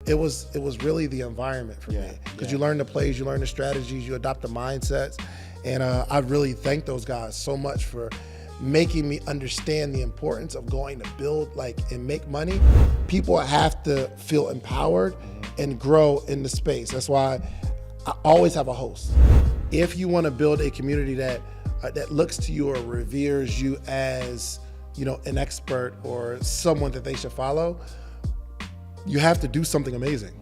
it was really the environment for me, because you learn the plays, you learn the strategies, you adopt the mindsets, and I really thank those guys so much for making me understand the importance of going to build and make money. People have to feel empowered and grow in the space. That's why I always have a host. If you want to build a community that looks to you or reveres you as, an expert or someone that they should follow, you have to do something amazing.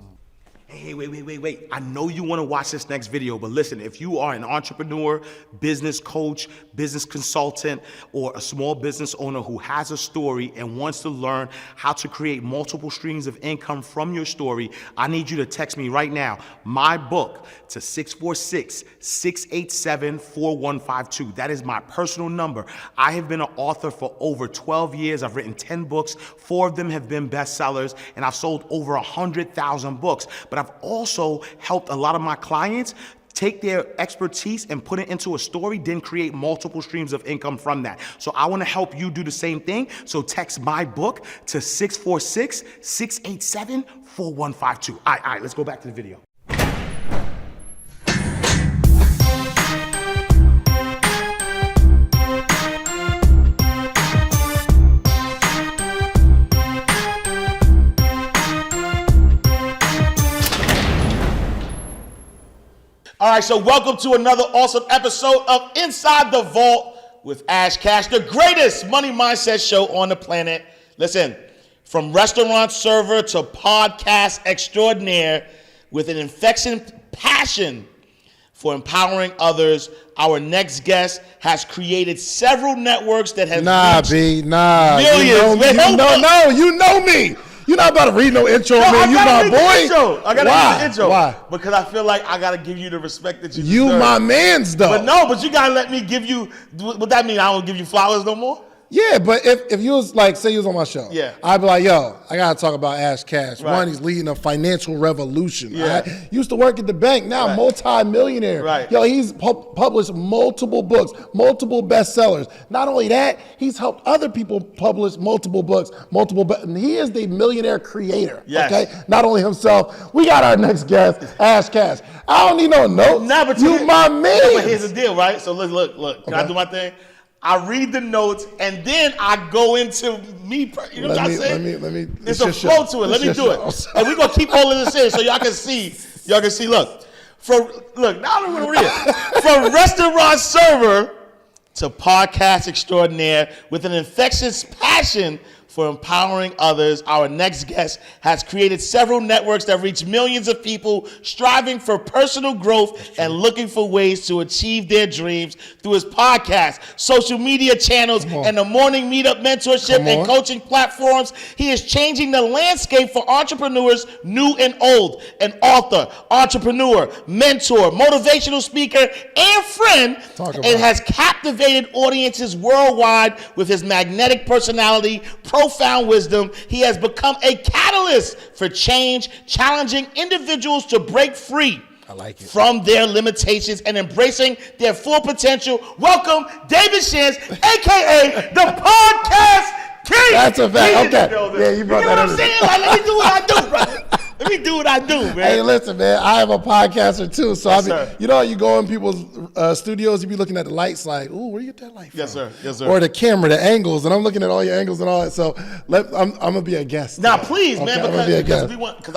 Hey, wait. I know you want to watch this next video, but listen, if you are an entrepreneur, business coach, business consultant, or a small business owner who has a story and wants to learn how to create multiple streams of income from your story, I need you to text me right now, my book, to 646-687-4152. That is my personal number. I have been an author for over 12 years. I've written 10 books. 4 of them have been bestsellers, and I've sold over 100,000 books. But I've also helped a lot of my clients take their expertise and put it into a story, then create multiple streams of income from that. So I want to help you do the same thing. So text my book to 646-687-4152. All right, let's go back to the video. All right, so welcome to another awesome episode of Inside the Vault with Ash Cash, the greatest money mindset show on the planet. Listen, from restaurant server to podcast extraordinaire, with an infectious passion for empowering others, our next guest has created several networks that have reached millions. You know me. You're not about to read no intro, man. You my boy. I gotta read the intro. Why? Because I feel like I gotta give you the respect that you deserve. You my mans, though. But you gotta let me give you. What that mean? I don't give you flowers no more? Yeah, but if you was say you was on my show, I'd be like, yo, I gotta talk about Ash Cash. Right. One, he's leading a financial revolution. Yeah. Right? Used to work at the bank, now multi-millionaire. Right. Yo, he's published multiple books, multiple bestsellers. Not only that, he's helped other people publish multiple books, and he is the millionaire creator. Yes. Okay, not only himself. We got our next guest, Ash Cash. I don't need no notes. Nah, but you my man. But here's the deal, right? So look. Can I do my thing? I read the notes and then I go into me. You know what I'm saying? Let me. There's a flow to it. Let me do it. And we're gonna keep all of this in so y'all can see. Look. Now I'm gonna read it. From restaurant server to podcast extraordinaire, with an infectious passion for empowering others, our next guest has created several networks that reach millions of people striving for personal growth and looking for ways to achieve their dreams through his podcast, social media channels, and the morning meetup mentorship and coaching platforms. He is changing the landscape for entrepreneurs, new and old. An author, entrepreneur, mentor, motivational speaker, and friend, and has captivated audiences worldwide with his magnetic personality, profound wisdom. He has become a catalyst for change, challenging individuals to break free from their limitations and embracing their full potential. Welcome, David Shands, a.k.a. the Podcast King. That's a fact. Okay. Yeah, you brought that up. You know what I'm saying? Let me do what I do, brother. Let me do what I do, man. Hey, listen, man. I am a podcaster too, so you go in people's studios, you be looking at the lights, like, ooh, where you get that light from? Yes, sir. Or the camera, the angles, and I'm looking at all your angles and all that. So I'm gonna be a guest. Now, please, man, because we want. Because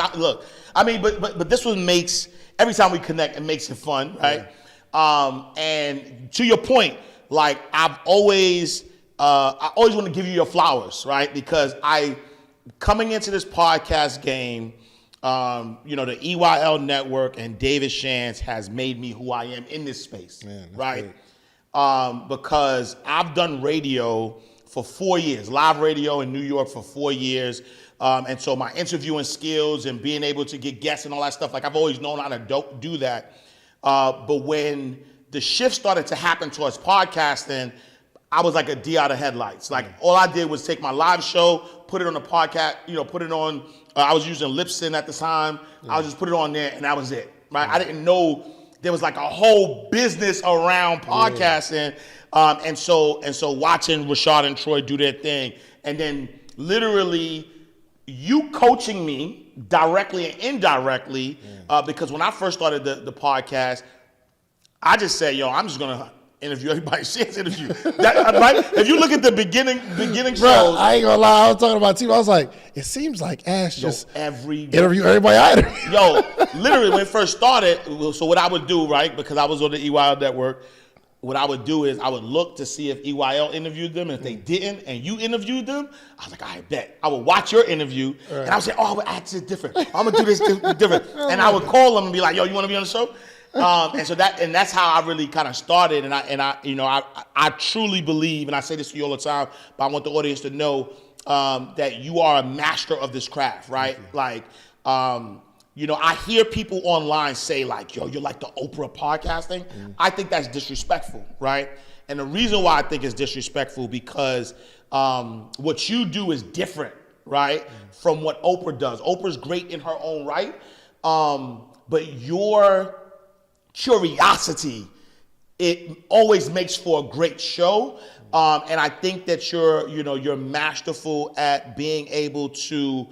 but this one makes every time we connect, it makes it fun, right? Yeah. And to your point, like I always want to give you your flowers, right? Because coming into this podcast game. The EYL network and David Shands has made me who I am in this space, right? Because I've done radio for 4 years, live radio in New York for 4 years. And so my interviewing skills and being able to get guests and all that stuff, like I've always known how to do that. But when the shift started to happen towards podcasting, I was like a deer out of headlights. Like all I did was take my live show, put it on the podcast, put it on. I was using Lipson at the time. I would just put it on there and that was it. Right? I didn't know there was like a whole business around podcasting. And so watching Rashad and Troy do their thing, and then literally you coaching me directly and indirectly, because when I first started the podcast, I just said, yo, I'm just going to interview everybody. Shands interview. Right? If you look at the beginning shows. Bro, I ain't gonna lie. I was talking about TV. I was like, it seems like Ash just interview everybody I interview. Yo, literally when it first started, so what I would do, right, because I was on the EYL network, what I would do is I would look to see if EYL interviewed them, and if they didn't, and you interviewed them, I was like, I bet. I would watch your interview, and I would say, oh, I would act this different. I'm gonna do this different, and I would call them and be like, yo, you want to be on the show? And that's how I really kind of started, and I truly believe, and I say this to you all the time, but I want the audience to know that you are a master of this craft, right? Like, I hear people online say like, yo, you're like the Oprah podcasting. I think that's disrespectful, right? And the reason why I think it's disrespectful because what you do is different, right, from what Oprah does. Oprah's great in her own right, but your curiosity, it always makes for a great show. And I think that you're masterful at being able to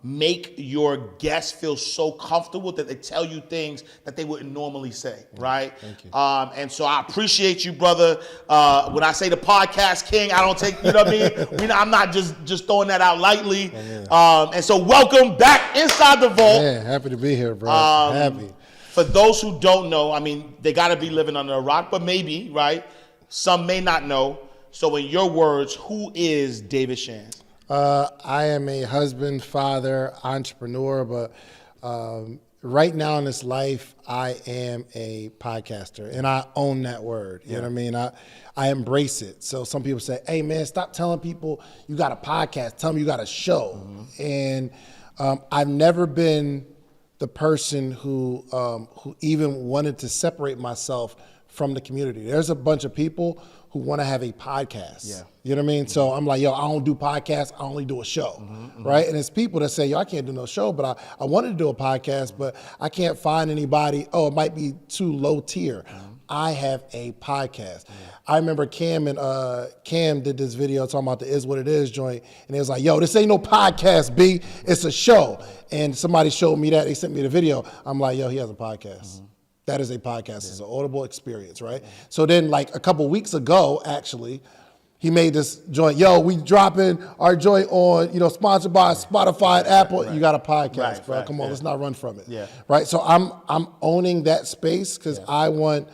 make your guests feel so comfortable that they tell you things that they wouldn't normally say, right? Thank you. And so I appreciate you, brother. When I say the podcast king, I don't take, you know what I mean? I'm not just throwing that out lightly. And so welcome back inside the vault. Yeah, happy to be here, bro. Happy. For those who don't know, I mean, they got to be living under a rock, but maybe, right? Some may not know. So in your words, who is David Shands? I am a husband, father, entrepreneur, but right now in this life, I am a podcaster, and I own that word. You know what I mean? I embrace it. So some people say, hey, man, stop telling people you got a podcast. Tell them you got a show. And I've never been the person who even wanted to separate myself from the community. There's a bunch of people who want to have a podcast. Yeah. You know what I mean? So I'm like, yo, I don't do podcasts, I only do a show, right? And it's people that say, yo, I can't do no show, but I wanted to do a podcast, but I can't find anybody, it might be too low tier. I have a podcast. I remember Cam did this video talking about the Is What It Is joint, and it was like, yo, this ain't no podcast, B, it's a show. And somebody showed me that, they sent me the video. I'm like, yo, he has a podcast. That is a podcast. It's an audible experience, right? So then like a couple weeks ago, actually, he made this joint. Yo, we dropping our joint on, sponsored by Spotify and Apple. You got a podcast, bro. Come on, let's not run from it. Yeah. Right? So I'm owning that space because I want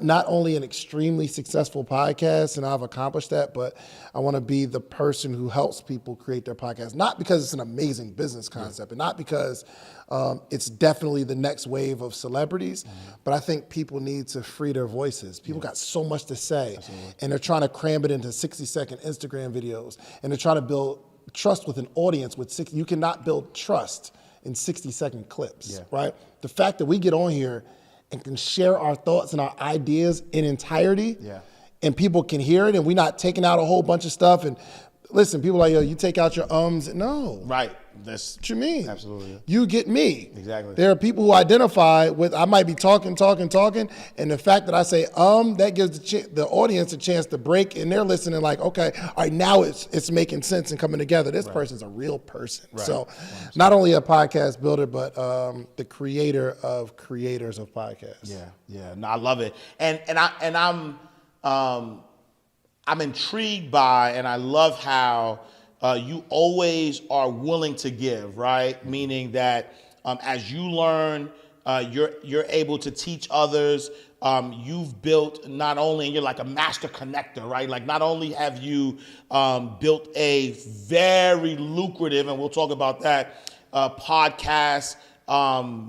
not only an extremely successful podcast, and I've accomplished that, but I want to be the person who helps people create their podcast. Not because it's an amazing business concept, and not because it's definitely the next wave of celebrities, but I think people need to free their voices. People got so much to say, and they're trying to cram it into 60-second Instagram videos, and they're trying to build trust with an audience with you cannot build trust in 60-second clips, right? The fact that we get on here and can share our thoughts and our ideas in entirety, and people can hear it, and we're not taking out a whole bunch of stuff. And listen, people are like, yo, you take out your ums. No. Right. That's what you mean. Absolutely. You get me. Exactly. There are people who identify with, I might be talking, and the fact that I say that gives the audience a chance to break, and they're listening like, okay, all right, now it's making sense and coming together. This person's a real person. So not only a podcast builder, but the creator of creators of podcasts. Yeah. No, I love it. And I'm intrigued by, and I love how you always are willing to give, right? Meaning that as you learn, you're able to teach others. You've built not only, and you're like a master connector, right? Like not only have you built a very lucrative, and we'll talk about that, podcast,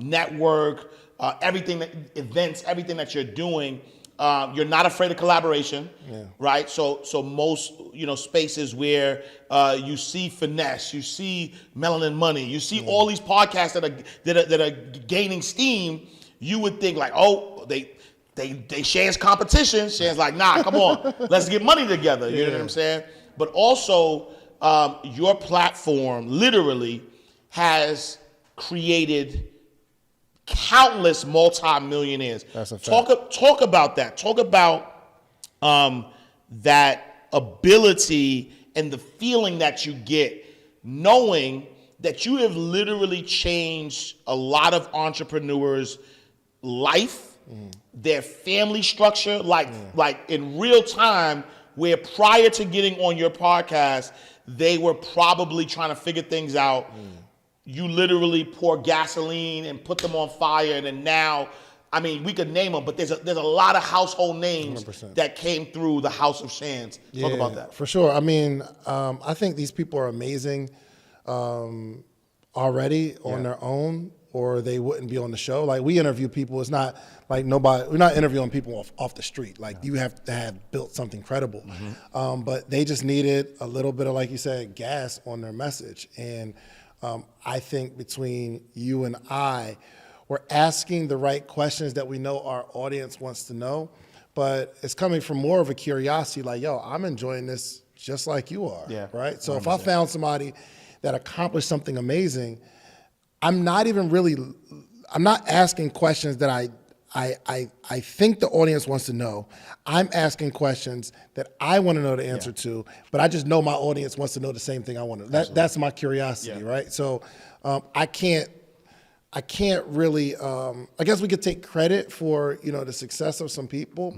network, events, everything that you're doing. You're not afraid of collaboration, right? So most spaces where you see finesse, you see Melanin Money, you see all these podcasts that are gaining steam, you would think like, oh, they Shands competition. Shands like, nah, come on, let's get money together. You know what I'm saying? But also, your platform literally has created countless multi-millionaires. That's a fact. Talk about that. Talk about that ability and the feeling that you get knowing that you have literally changed a lot of entrepreneurs' life, their family structure, like in real time, where prior to getting on your podcast, they were probably trying to figure things out. You literally pour gasoline and put them on fire, and then now, I mean, we could name them, but there's a lot of household names 100%. that came through the House of Shands. Talk about that. For sure. I mean, I think these people are amazing already on their own, or they wouldn't be on the show. Like, we interview people. It's not like we're not interviewing people off the street. Like, you have to have built something credible. But they just needed a little bit of, like you said, gas on their message. And I think between you and I, we're asking the right questions that we know our audience wants to know, but it's coming from more of a curiosity, like, yo, I'm enjoying this just like you are, right? So 100%. If I found somebody that accomplished something amazing, I'm not asking questions that I think the audience wants to know. I'm asking questions that I want to know the answer to, but I just know my audience wants to know the same thing I want to. That's my curiosity, right? So I can't really. I guess we could take credit for the success of some people,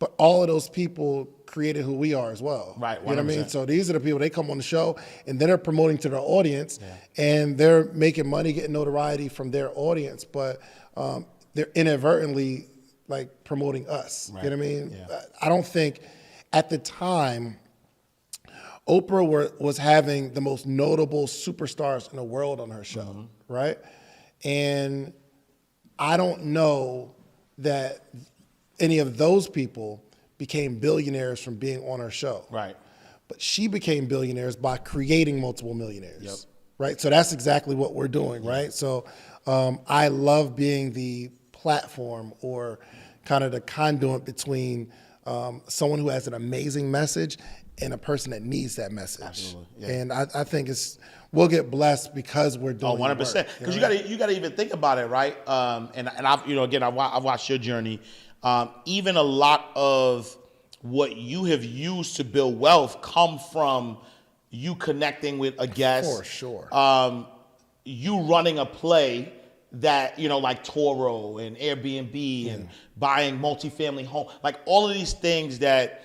but all of those people created who we are as well. Right. 100%. You know what I mean? So these are the people, they come on the show and then they're promoting to their audience, and they're making money, getting notoriety from their audience, but they're inadvertently like promoting us. Right. You know what I mean? Yeah. I don't think at the time Oprah was having the most notable superstars in the world on her show, right? And I don't know that any of those people became billionaires from being on her show. Right. But she became billionaires by creating multiple millionaires. Right? So that's exactly what we're doing, right? So I love being the platform or kind of the conduit between someone who has an amazing message and a person that needs that message. Absolutely. Yeah. And I think we'll get blessed because we're doing 100%. Because you got to even think about it, right? And I've I've watched your journey. Even a lot of what you have used to build wealth come from you connecting with a guest. For sure. You running a play that, like Toro and Airbnb and buying multifamily home, like all of these things that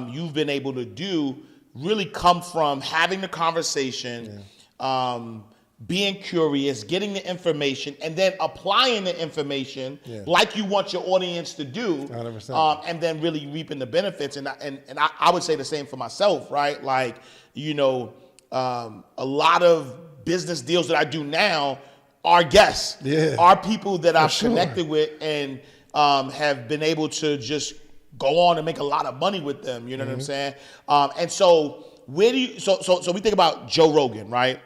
you've been able to do really come from having the conversation, being curious, getting the information, and then applying the information like you want your audience to do, 100%. And then really reaping the benefits. And I would say the same for myself, right? Like, a lot of business deals that I do now are guests, are people that I've connected with and have been able to just go on and make a lot of money with them. You know what I'm saying? And so where do you? So we think about Joe Rogan, right?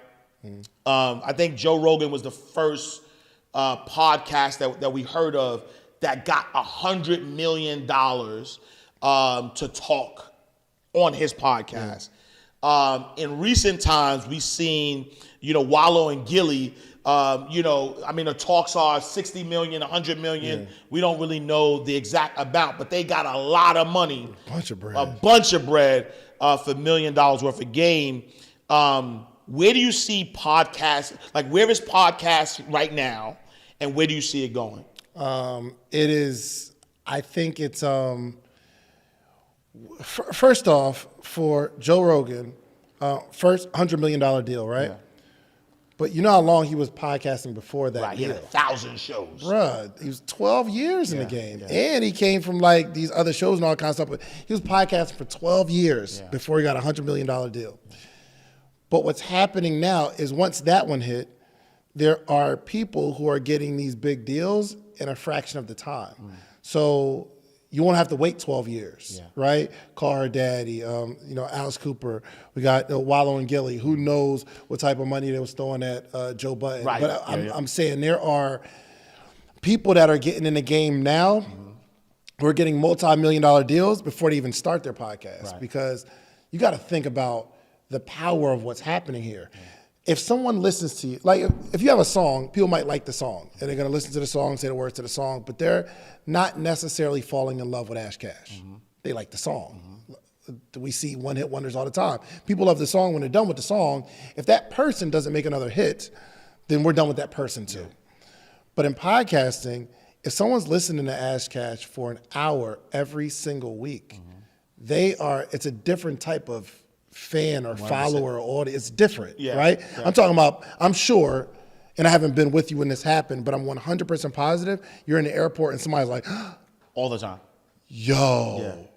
I think Joe Rogan was the first podcast that we heard of that got $100 million to talk on his podcast. In recent times, we've seen, Wallow and Gilly. The talks are 60 million, 100 million. We don't really know the exact amount, but they got a lot of money. A bunch of bread for $1 million worth of game. Where do you see podcasts? Like, where is podcast right now, and where do you see it going? I think it's, first off, for Joe Rogan, first $100 million deal, right? Yeah. But you know how long he was podcasting before that? Right, he had 1,000 shows. Bruh, he was 12 years in the game. Yeah. And he came from like these other shows and all kinds of stuff. But he was podcasting for 12 years before he got a $100 million deal. But what's happening now is once that one hit, there are people who are getting these big deals in a fraction of the time. So you won't have to wait 12 years, right? Call Her Daddy, Alice Cooper. We got Wallow and Gilly. Who knows what type of money they was throwing at Joe Budden. Right. But I'm saying there are people that are getting in the game now who are getting multi-million-dollar deals before they even start their podcast. Right. Because you got to think about the power of what's happening here. If someone listens to you, like if you have a song, people might like the song and they're going to listen to the song, say the words to the song, but they're not necessarily falling in love with Ash Cash. They like the song. We see one-hit wonders all the time. People love the song when they're done with the song. If that person doesn't make another hit, then we're done with that person too. But in podcasting, if someone's listening to Ash Cash for an hour every single week, it's a different type of fan or 100%. Follower or audience. It's different, right? Yeah. I'm talking about, I'm sure, and I haven't been with you when this happened, but I'm 100% positive, you're in the airport and somebody's like, all the time. Yo,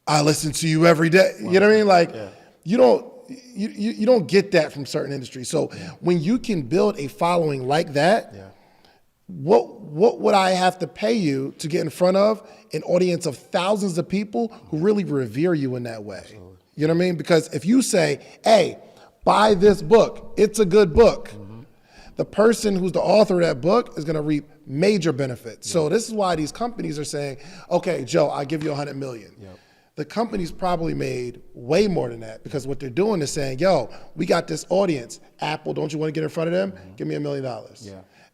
I listen to you every day. You know what I mean? Like, you don't get that from certain industries. So when you can build a following like that, what would I have to pay you to get in front of an audience of thousands of people who really revere you in that way? Absolutely. You know what I mean? Because if you say, hey, buy this book, it's a good book, the person who's the author of that book is going to reap major benefits. So this is why these companies are saying, okay, Joe, I'll give you $100 million. The company's probably made way more than that, because what they're doing is saying, yo, we got this audience. Apple, don't you want to get in front of them? Give me $1 million.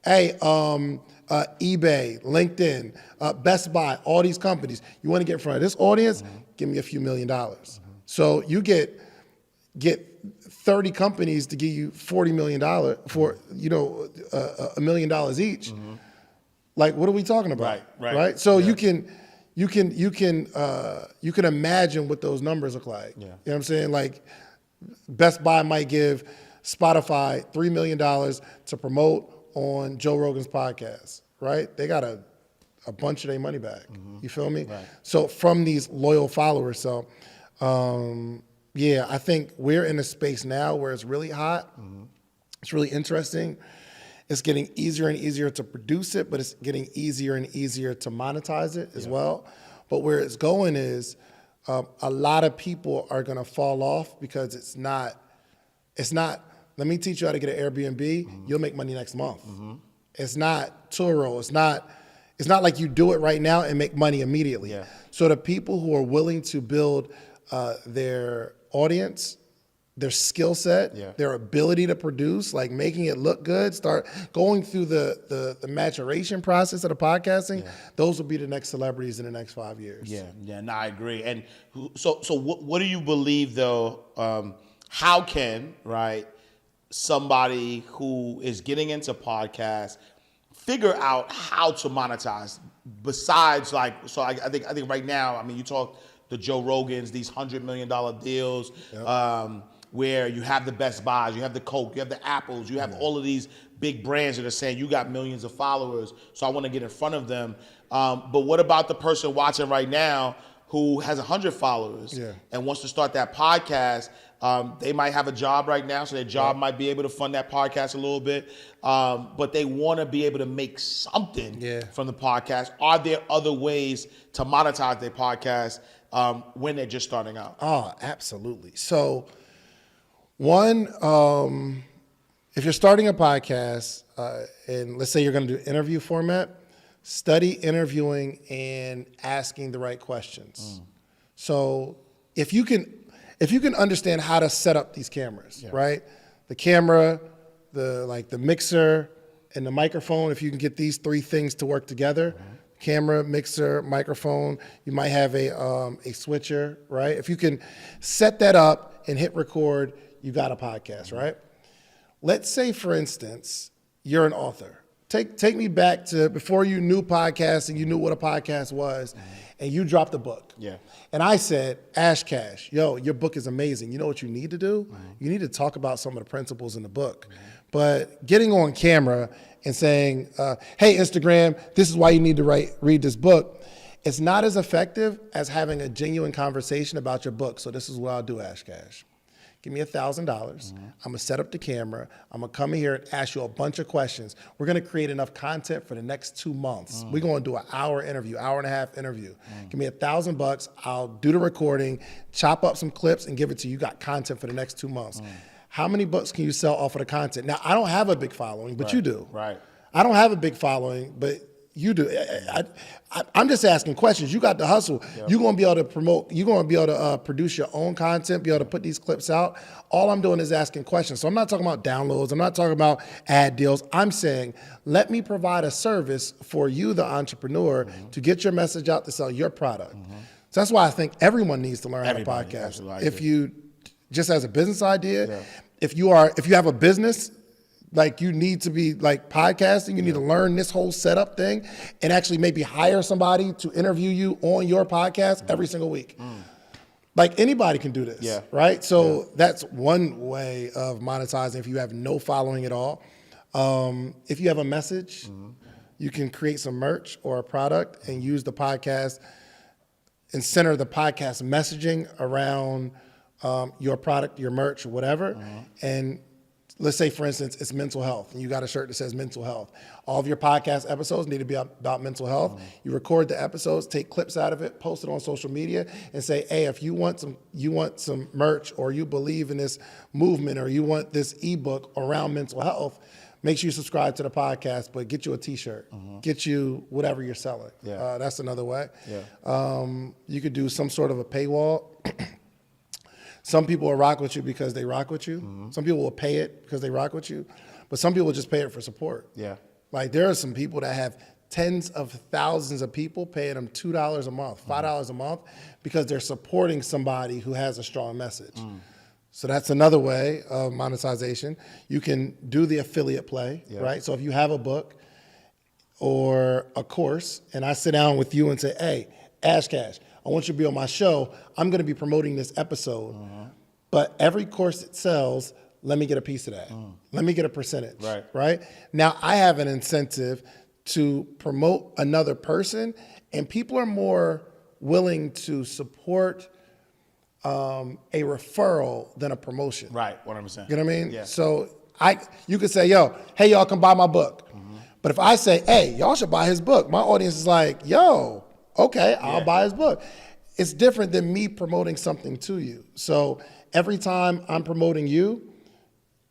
Hey, eBay, LinkedIn, Best Buy, all these companies, you want to get in front of this audience? Give me a few $1 million. So you get 30 companies to give you $40 million for, $1 million each. Like, what are we talking about? Right. So you can imagine what those numbers look like. You know what I'm saying? Like, Best Buy might give Spotify $3 million to promote on Joe Rogan's podcast, right? They got a bunch of their money back. You feel me? Right. So from these loyal followers. So, I think we're in a space now where it's really hot. It's really interesting. It's getting easier and easier to produce it, but it's getting easier and easier to monetize it as well. But where it's going is a lot of people are going to fall off because it's not, let me teach you how to get an Airbnb, you'll make money next month. It's not Turo. It's not like you do it right now and make money immediately. So the people who are willing to build their audience, their skill set, their ability to produce, like making it look good, start going through the maturation process of the podcasting, those will be the next celebrities in the next 5 years. No, I agree. And so what do you believe though, how can, right, somebody who is getting into podcasts figure out how to monetize besides I think right now, I mean, you talk the Joe Rogans, these $100 million deals, where you have the Best Buys, you have the Coke, you have the Apples, you have all of these big brands that are saying you got millions of followers, so I want to get in front of them. But what about the person watching right now who has 100 followers and wants to start that podcast? They might have a job right now, so their job might be able to fund that podcast a little bit, but they want to be able to make something from the podcast. Are there other ways to monetize their podcast when they're just starting out? Oh, absolutely. So one, if you're starting a podcast, and let's say you're going to do interview format, study interviewing and asking the right questions. So if you can understand how to set up these cameras, right? The camera, the mixer, and the microphone, if you can get these three things to work together, camera, mixer, microphone, you might have a switcher, right? If you can set that up and hit record, you got a podcast, right? Let's say, for instance, you're an author. Take me back to before you knew podcasting, you knew what a podcast was, and you dropped a book. And I said, Ash Cash, yo, your book is amazing. You know what you need to do? You need to talk about some of the principles in the book. But getting on camera and saying, hey, Instagram, this is why you need to read this book, it's not as effective as having a genuine conversation about your book. So this is what I'll do, Ash Cash. Give me $1,000. I'm gonna set up the camera. I'm gonna come in here and ask you a bunch of questions. We're gonna create enough content for the next 2 months. We're gonna do an hour interview, hour and a half interview. Give me $1,000. I'll do the recording, chop up some clips, and give it to you. You got content for the next 2 months. How many books can you sell off of the content? Now, I don't have a big following, but you do. I don't have a big following, but you do. I'm just asking questions. You got the hustle. You're going to be able to promote. You're going to be able to produce your own content, be able to put these clips out. All I'm doing is asking questions. So I'm not talking about downloads. I'm not talking about ad deals. I'm saying, let me provide a service for you, the entrepreneur, to get your message out to sell your product. So that's why I think everyone needs to learn how to Everybody, podcast. absolutely. If you, just as a business idea, if you have a business, like you need to be like podcasting, you need to learn this whole setup thing and actually maybe hire somebody to interview you on your podcast every single week. Like anybody can do this, right? So that's one way of monetizing if you have no following at all. If you have a message, you can create some merch or a product and use the podcast and center the podcast messaging around your product, your merch, or whatever. And let's say, for instance, it's mental health, and you got a shirt that says mental health. All of your podcast episodes need to be about mental health. You record the episodes, take clips out of it, post it on social media, and say, hey, if you want some merch, or you believe in this movement, or you want this ebook around mental health, make sure you subscribe to the podcast, but get you a t-shirt, get you whatever you're selling. That's another way. You could do some sort of a paywall. Some people will rock with you because they rock with you. Some people will pay it because they rock with you, but some people just pay it for support. Like there are some people that have tens of thousands of people paying them $2 a month, $5 a month, because they're supporting somebody who has a strong message. So that's another way of monetization. You can do the affiliate play, right? So if you have a book or a course, and I sit down with you and say, hey, Ash Cash, I want you to be on my show. I'm going to be promoting this episode, but every course it sells, let me get a piece of that. Let me get a percentage, right? Now I have an incentive to promote another person, and people are more willing to support a referral than a promotion. Right, 100%. You know what I mean? So you could say, yo, hey, y'all come buy my book. But if I say, hey, y'all should buy his book, my audience is like, yo, okay, I'll buy his book. It's different than me promoting something to you. So every time I'm promoting you,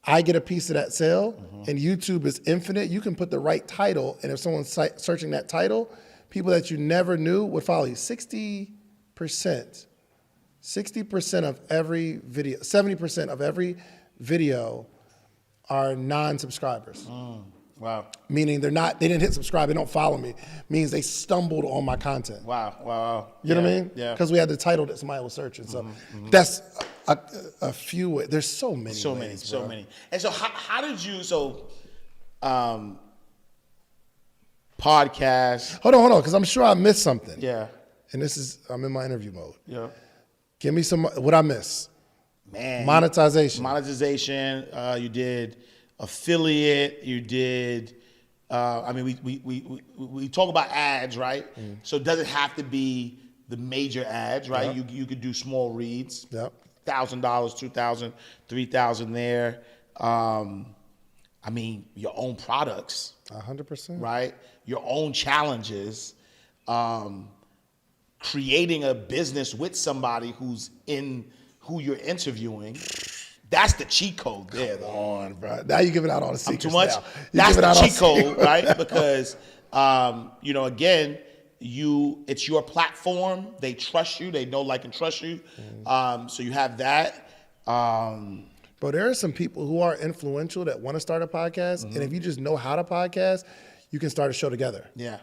I get a piece of that sale, and YouTube is infinite. You can put the right title, and if someone's searching that title, people that you never knew would follow you. 60% of every video, 70% of every video are non-subscribers. Wow. Meaning they didn't hit subscribe, they don't follow me. Means they stumbled on my content. Wow. You know what I mean? Yeah. Because we had the title that somebody was searching. So that's a few ways. There's so many ways, so many. And so how did you, podcast. Hold on, because I'm sure I missed something. Yeah. And I'm in my interview mode. Yeah. Give me what I miss. Man. Monetization. You did affiliate. You did. We talk about ads, right? So it doesn't have to be the major ads, right? Yep. You could do small reads. Yep. $1,000, $2,000, $3,000 there. Your own products. 100%. Right? Your own challenges. Creating a business with somebody who you're interviewing. That's the cheat code there, though. Come on, bro. Now you're giving out all the secrets. Too much? Now. That's the cheat code, right? Because, again, it's your platform. They trust you. They know, like, and trust you. So you have that. Bro, there are some people who are influential that want to start a podcast. And if you just know how to podcast, you can start a show together. Yeah.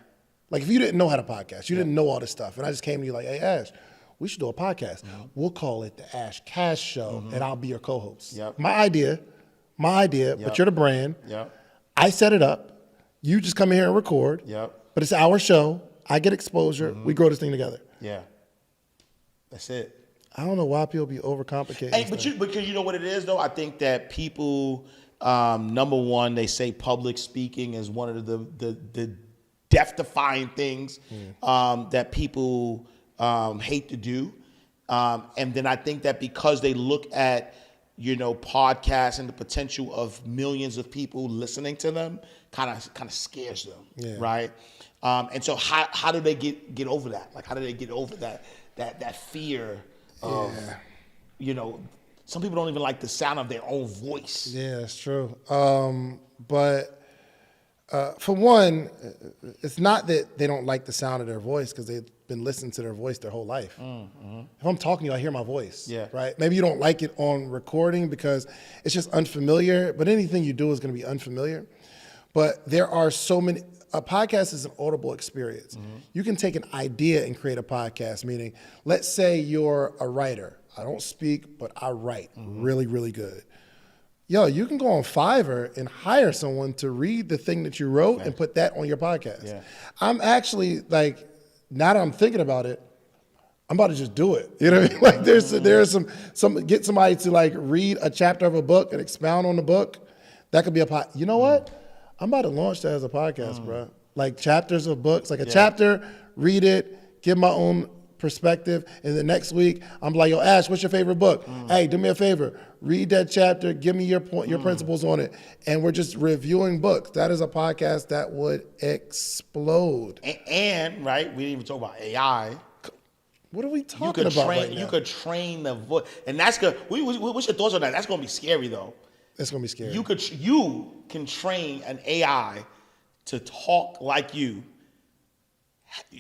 Like if you didn't know how to podcast, you didn't know all this stuff. And I just came to you like, hey, Ash, we should do a podcast. We'll call it the Ash Cash Show, and I'll be your co-host. Yep. My idea, but you're the brand. Yep. I set it up. You just come in here and record. Yep. But it's our show. I get exposure. We grow this thing together. Yeah. That's it. I don't know why people be overcomplicating. Because you know what it is, though? I think that people, number one, they say public speaking is one of the death-defying things that people hate to do. And then I think that because they look at, podcasts and the potential of millions of people listening to them, kind of scares them, right? And so how do they get over that? Like, how do they get over that fear of, some people don't even like the sound of their own voice. Yeah, that's true. But for one, it's not that they don't like the sound of their voice because they've been listening to their voice their whole life. If I'm talking to you, I hear my voice, right? Maybe you don't like it on recording because it's just unfamiliar, but anything you do is going to be unfamiliar. But there are so many, a podcast is an audible experience. You can take an idea and create a podcast, meaning, let's say you're a writer. I don't speak, but I write really, really good. Yo, you can go on Fiverr and hire someone to read the thing that you wrote and put that on your podcast. Yeah. I'm actually like, now that I'm thinking about it, I'm about to just do it. You know what I mean? Like there's some get somebody to like read a chapter of a book and expound on the book. That could be a You know what? I'm about to launch that as a podcast, bro. Like chapters of books, like a chapter, read it, give my own perspective, and the next week I'm like, yo, Ash, what's your favorite book? Hey, do me a favor, read that chapter, give me your point, your principles on it, and we're just reviewing books. That is a podcast that would explode. And right, we didn't even talk about AI. What are we talking about right now? You could train the voice, and that's good. What's your thoughts on that? That's gonna be scary though. It's gonna be scary. You can train an AI to talk like you.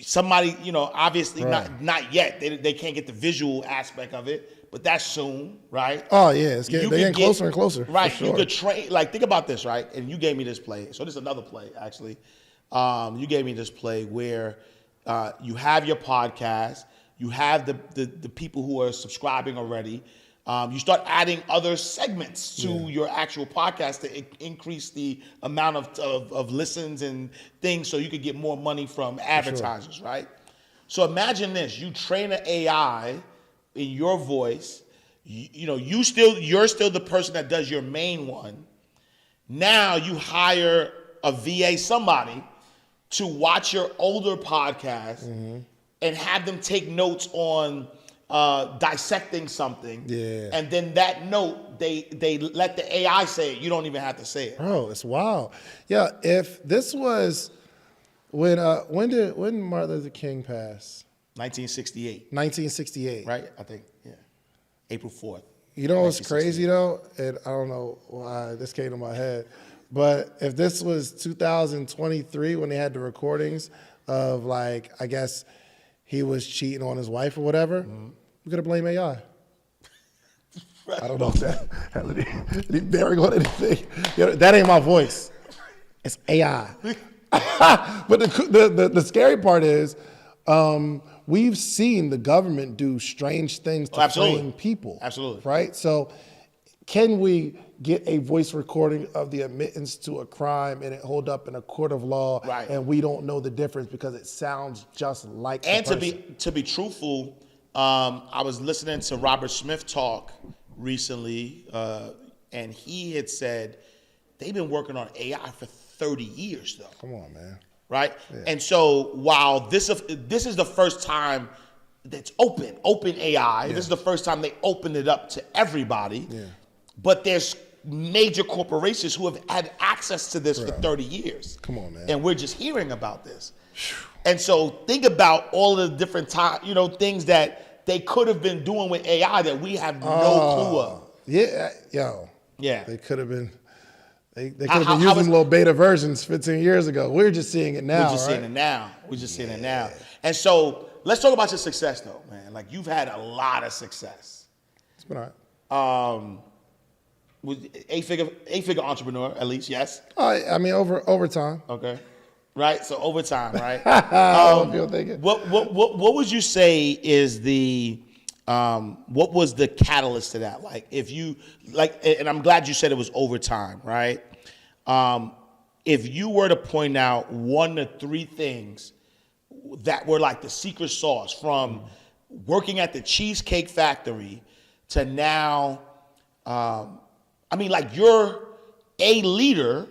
Somebody, obviously not yet. They can't get the visual aspect of it, but that's soon, right? Oh yeah, they're getting closer and closer. Right. For sure. You could train. Like, think about this, right? And you gave me this play. So this is another play, actually. You gave me this play where you have your podcast, you have the people who are subscribing already. You start adding other segments to your actual podcast to increase the amount of listens and things so you could get more money from advertisers, right? So imagine this. You train an AI in your voice. You're still the person that does your main one. Now you hire a VA, somebody, to watch your older podcast and have them take notes on dissecting something, and then that note they let the AI say it. You don't even have to say it. Bro, it's wild. Yeah, if this was when Martin Luther King passed? 1968. 1968. Right? I think, April 4th. You know what's crazy though? And I don't know why this came to my head, but if this was 2023 when they had the recordings of, like, I guess he was cheating on his wife or whatever, we're gonna blame AI. Right. I don't know if that had any bearing on anything. That ain't my voice. It's AI. But the scary part is, we've seen the government do strange things to train people. Absolutely. Right? So can we get a voice recording of the admittance to a crime and it hold up in a court of law, and we don't know the difference because it sounds just like and the person? to be truthful, I was listening to Robert Smith talk recently, and he had said they've been working on AI for 30 years though. Come on, man. Right? Yeah. And so while this is the first time that's open AI, this is the first time they opened it up to everybody. Yeah. But there's major corporations who have had access to this for 30 years. Come on, man. And we're just hearing about this. And so think about all the different things that they could have been doing with AI that we have no clue of. Yeah, yo. Yeah. They could have been using little beta versions 15 years ago. We're just seeing it now. Seeing it now. We're just seeing it now. And so let's talk about your success though, man. Like, you've had a lot of success. It's been all right. With eight-figure entrepreneur, at least, yes? I mean, over time. Okay. Right? So over time, right? What would you say is what was the catalyst to that? Like, if you, and I'm glad you said it was over time, right? If you were to point out 1 to 3 things that were like the secret sauce from working at the Cheesecake Factory to now, you're a leader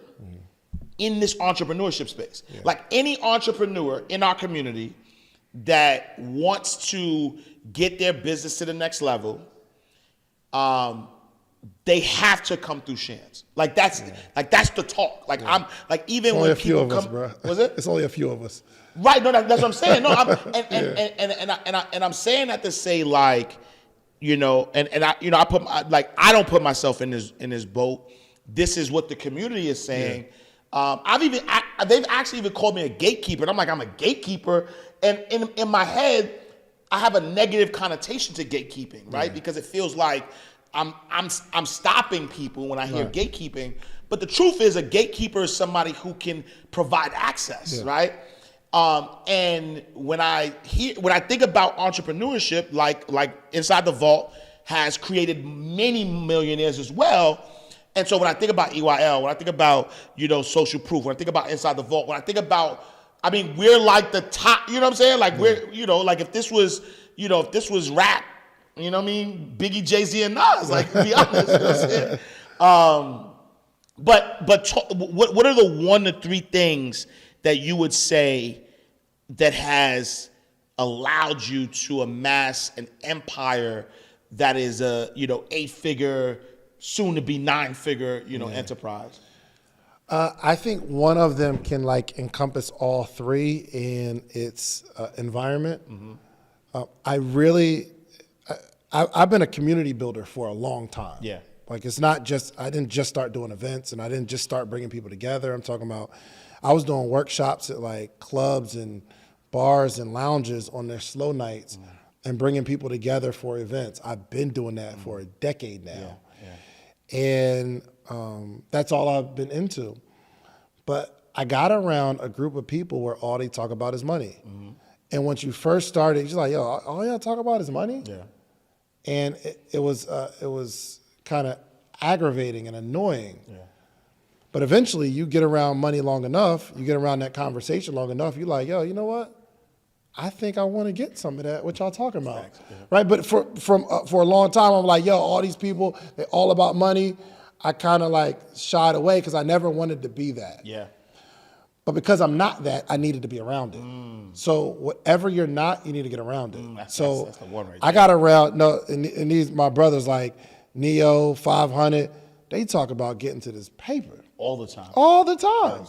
in this entrepreneurship space. Yeah. Like, any entrepreneur in our community that wants to get their business to the next level, they have to come through Shands. That's the talk. I'm like, even it's when only a people few of us, bro. Was it? It's only a few of us. Right. No, that's what I'm saying. No, and I'm saying that to say, like, I don't put myself in this boat. This is what the community is saying. Yeah. They've actually even called me a gatekeeper. And I'm like, I'm a gatekeeper. And in my head, I have a negative connotation to gatekeeping, right? Because it feels like I'm stopping people when I hear gatekeeping. But the truth is, a gatekeeper is somebody who can provide access, right? And when I think about entrepreneurship, like Inside the Vault has created many millionaires as well. And so when I think about EYL, when I think about, Social Proof, when I think about Inside the Vault, when I think about, we're like the top, you know what I'm saying? Like we're, like if this was rap, Biggie, Jay-Z, and Nas, like, to be honest, you know what I'm saying? What are the 1 to 3 things that you would say that has allowed you to amass an empire that is a 8-figure, soon to be 9-figure, enterprise? I think one of them can encompass all 3 in its environment. I've been a community builder for a long time. Yeah. It's not just, I didn't just start doing events and I didn't just start bringing people together. I'm talking about, I was doing workshops at clubs and bars and lounges on their slow nights and bringing people together for events. I've been doing that for a decade now. And that's all I've been into. But I got around a group of people where all they talk about is money. And once you first started, you're like, yo, all y'all talk about is money? Yeah. And it was kind of aggravating and annoying. Yeah. But eventually you get around money long enough, you get around that conversation long enough, you're like, yo, you know what? I think I want to get some of that, what y'all talking about, right? But for a long time, I'm like, yo, all these people, they're all about money. I kind of shied away because I never wanted to be that. Yeah. But because I'm not that, I needed to be around it. So whatever you're not, you need to get around it. That's the one right there. I got around, and these, my brothers like Neo, 500, they talk about getting to this paper. All the time. All the time.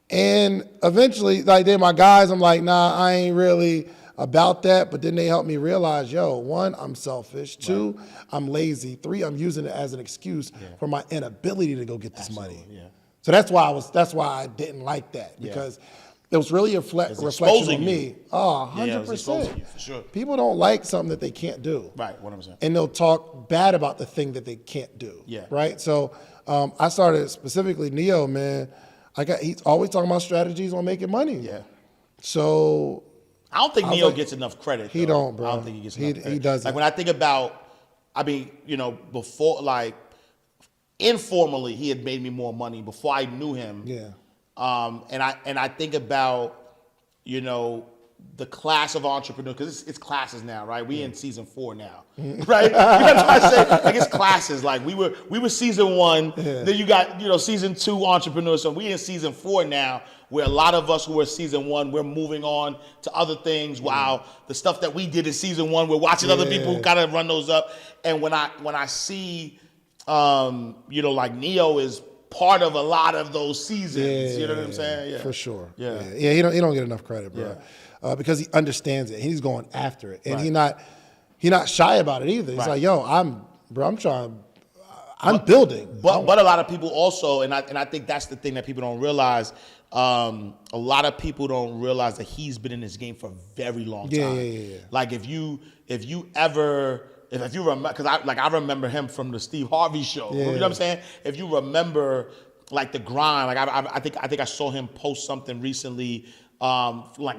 And eventually, they're my guys, I'm like, nah, I ain't really about that. But then they helped me realize, yo, 1, I'm selfish. 2, I'm lazy. 3, I'm using it as an excuse for my inability to go get this money. Yeah. So that's why I didn't like that, because it was really a reflection of me. Oh, 100%. For sure. People don't like something that they can't do. Right, 100%. And they'll talk bad about the thing that they can't do. Yeah. Right? So I started specifically Neo, man. He's always talking about strategies on making money. Yeah. So I don't think Neo gets enough credit. He don't, bro. I don't think he gets enough credit. He doesn't. When I think about, before, informally, he had made me more money before I knew him. Yeah. And I think about, the class of entrepreneurs, because it's classes now, right? We in season 4 now, right? You know what I'm trying to say? It's classes. We were season 1, then you got, season 2 entrepreneurs. So we in season 4 now, where a lot of us who were season 1, we're moving on to other things. While the stuff that we did in season 1, we're watching other people who kind of run those up. And when I see, Neo is part of a lot of those seasons. You know what I'm saying? Yeah. For sure. Yeah. He don't get enough credit, bro. Yeah. Because he understands it. He's going after it. And he's not shy about it either. He's like, yo, I'm building. But a lot of people also, and I think that's the thing that people don't realize, a lot of people don't realize that he's been in this game for a very long time. Yeah. If you remember, because I remember him from the Steve Harvey show. You know what I'm saying? If you remember the grind, I think I saw him post something recently,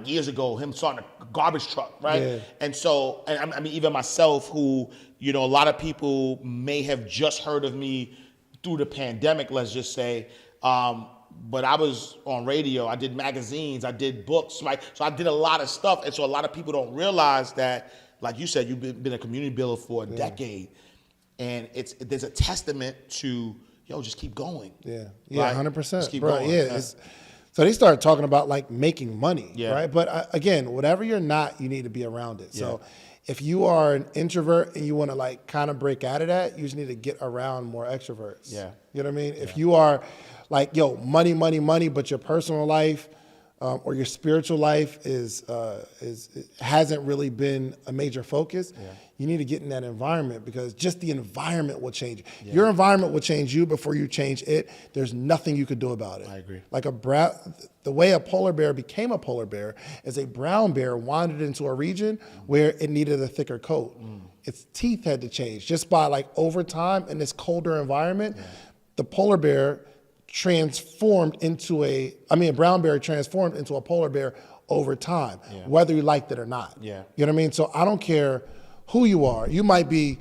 years ago, him starting a garbage truck, right? Yeah. And so, even myself, who, a lot of people may have just heard of me through the pandemic, let's just say, but I was on radio, I did magazines, I did books, right? So I did a lot of stuff, and so a lot of people don't realize that, like you said, you've been a community builder for a decade, and there's a testament to, just keep going. Yeah, right? 100%. Just keep going. Yeah. So they started talking about making money, right? But again, whatever you're not, you need to be around it. So if you are an introvert and you want to kind of break out of that, you just need to get around more extroverts. Yeah. You know what I mean? If you are money, money, money, but your personal life or your spiritual life hasn't really been a major focus, you need to get in that environment, because just the environment will change you. Yeah. Your environment will change you before you change it. There's nothing you could do about it. I agree. The way a polar bear became a polar bear is a brown bear wandered into a region where it needed a thicker coat. Its teeth had to change just by over time in this colder environment. The polar bear transformed into a brown bear transformed into a polar bear over time, whether you liked it or not. Yeah. You know what I mean? So I don't care who you are. You might be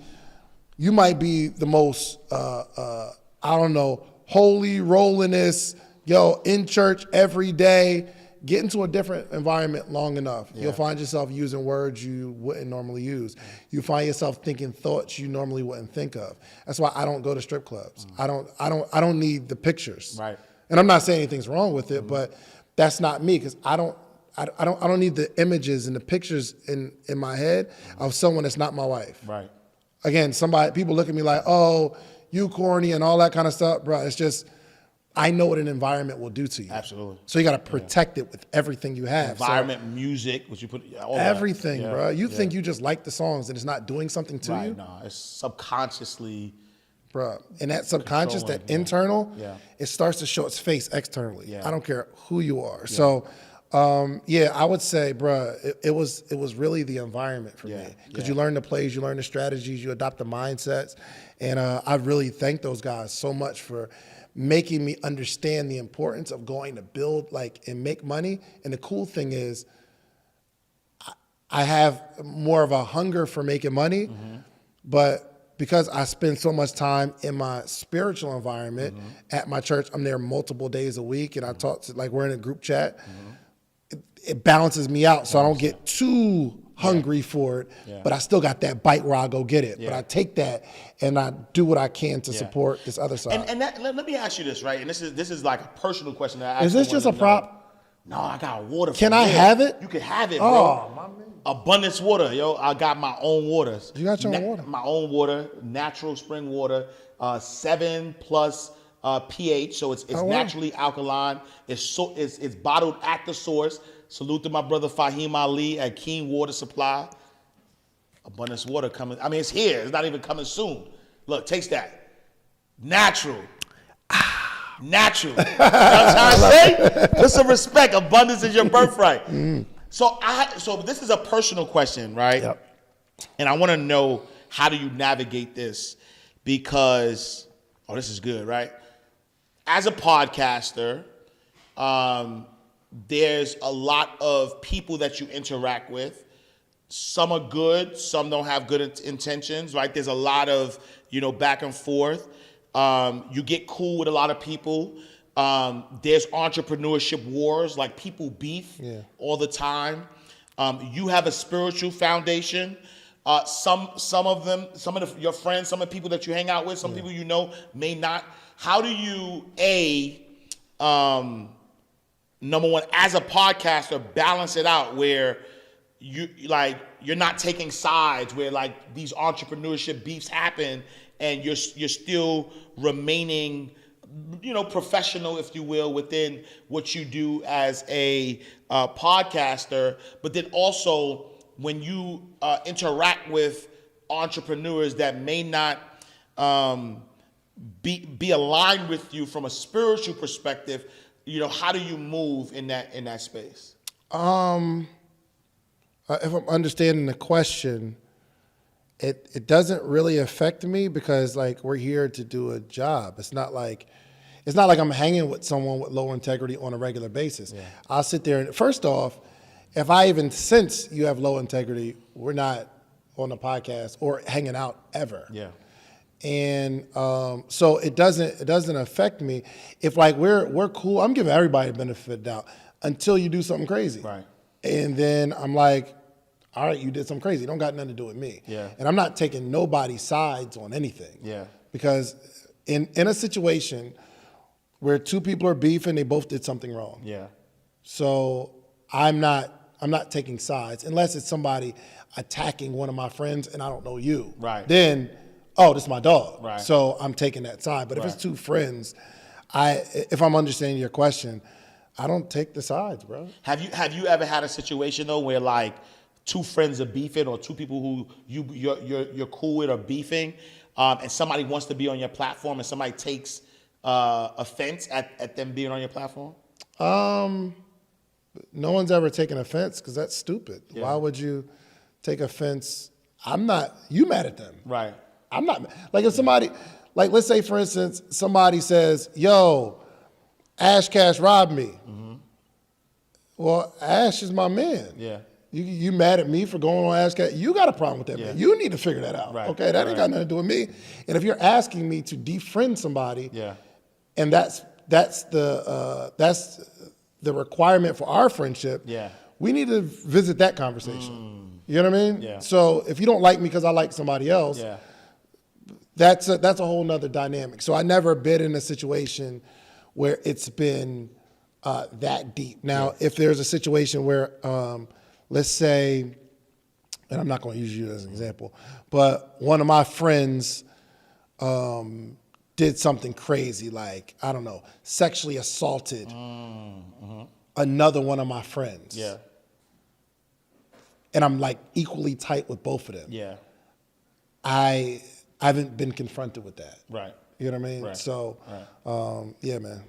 the most, I don't know, holy, rollingest, in church every day. Get into a different environment long enough. You'll find yourself using words you wouldn't normally use. You find yourself thinking thoughts you normally wouldn't think of. That's why I don't go to strip clubs. I don't need the pictures. Right. And I'm not saying anything's wrong with it, but that's not me, because I don't need the images and the pictures in my head of someone that's not my wife. Right. Again, people look at me like, oh, you corny and all that kind of stuff, bro. It's just, I know what an environment will do to you. Absolutely. So you got to protect it with everything you have. Environment, music, what you put, all everything, that. bro. You think you just like the songs and it's not doing something to you? No, it's subconsciously. Bro, and that subconscious, that internal, it starts to show its face externally. I don't care who you are. So, I would say, bro, it was really the environment for me, because you learn the plays, you learn the strategies, you adopt the mindsets, and I really thank those guys so much for making me understand the importance of going to build and make money. And the cool thing is, I have more of a hunger for making money, but because I spend so much time in my spiritual environment at my church, I'm there multiple days a week, and I talk to, we're in a group chat. It balances me out, so I don't get too hungry for it, but I still got that bite where I go get it. But I take that and I do what I can to support this other side. And let me ask you this, right? And this is like a personal question that I Is this just a prop? No, I got water. Can I have it? You can have it, bro. Oh, my man. Abundance water, yo. I got my own waters. You got your own water? My own water, natural spring water, 7+ pH, so it's naturally alkaline. It's bottled at the source. Salute to my brother Fahim Ali at Keen Water Supply. Abundance water coming. I mean, it's here. It's not even coming soon. Look, taste that. Natural. Natural. You know what I'm trying to say? Put some respect. Abundance is your birthright. So this is a personal question, right? Yep. And I want to know, how do you navigate this? Because, this is good, right? As a podcaster, there's a lot of people that you interact with. Some are good, some don't have good intentions, right? There's a lot of, back and forth. You get cool with a lot of people. There's entrepreneurship wars, like people beef all the time. You have a spiritual foundation. Some of your friends, some of the people that you hang out with, some people may not. How do you, number one, as a podcaster, balance it out where you're not taking sides, where these entrepreneurship beefs happen, and you're still remaining, professional, if you will, within what you do as a podcaster, but then also when you interact with entrepreneurs that may not be aligned with you from a spiritual perspective, how do you move in that space? If I'm understanding the question, it doesn't really affect me, because we're here to do a job. It's not like I'm hanging with someone with low integrity on a regular basis. I'll sit there and, first off, if I even sense you have low integrity, we're not on the podcast or hanging out ever. And so it doesn't affect me. If we're cool, I'm giving everybody the benefit of the doubt until you do something crazy. Right. And then I'm like, all right, you did something crazy. It don't got nothing to do with me. And I'm not taking nobody's sides on anything. Because in a situation where two people are beefing, they both did something wrong. So I'm not taking sides unless it's somebody attacking one of my friends and I don't know you. Then, this is my dog. So I'm taking that side. But if it's two friends, if I'm understanding your question, I don't take the sides, bro. Have you ever had a situation though where two friends are beefing, or two people who you're cool with are beefing, and somebody wants to be on your platform and somebody takes offense at them being on your platform? No one's ever taken offense, because that's stupid. Why would you take offense? You mad at them. Right. I'm not, if somebody, let's say for instance, somebody says, yo, Ash Cash robbed me. Well, Ash is my man. Yeah. You mad at me for going on Ash Cash? You got a problem with that, man. You need to figure that out. Right. Okay, that ain't got nothing to do with me. And if you're asking me to defriend somebody, and that's the requirement for our friendship, we need to visit that conversation. You know what I mean? Yeah. So if you don't like me because I like somebody else, that's a whole nother dynamic. So I never been in a situation where it's been that deep. Now, if there's a situation where, let's say, and I'm not going to use you as an example, but one of my friends did something crazy, like, I don't know, sexually assaulted another one of my friends. Yeah. And I'm like equally tight with both of them. Yeah. I haven't been confronted with that. Right. You know what I mean? Right. So, yeah, man.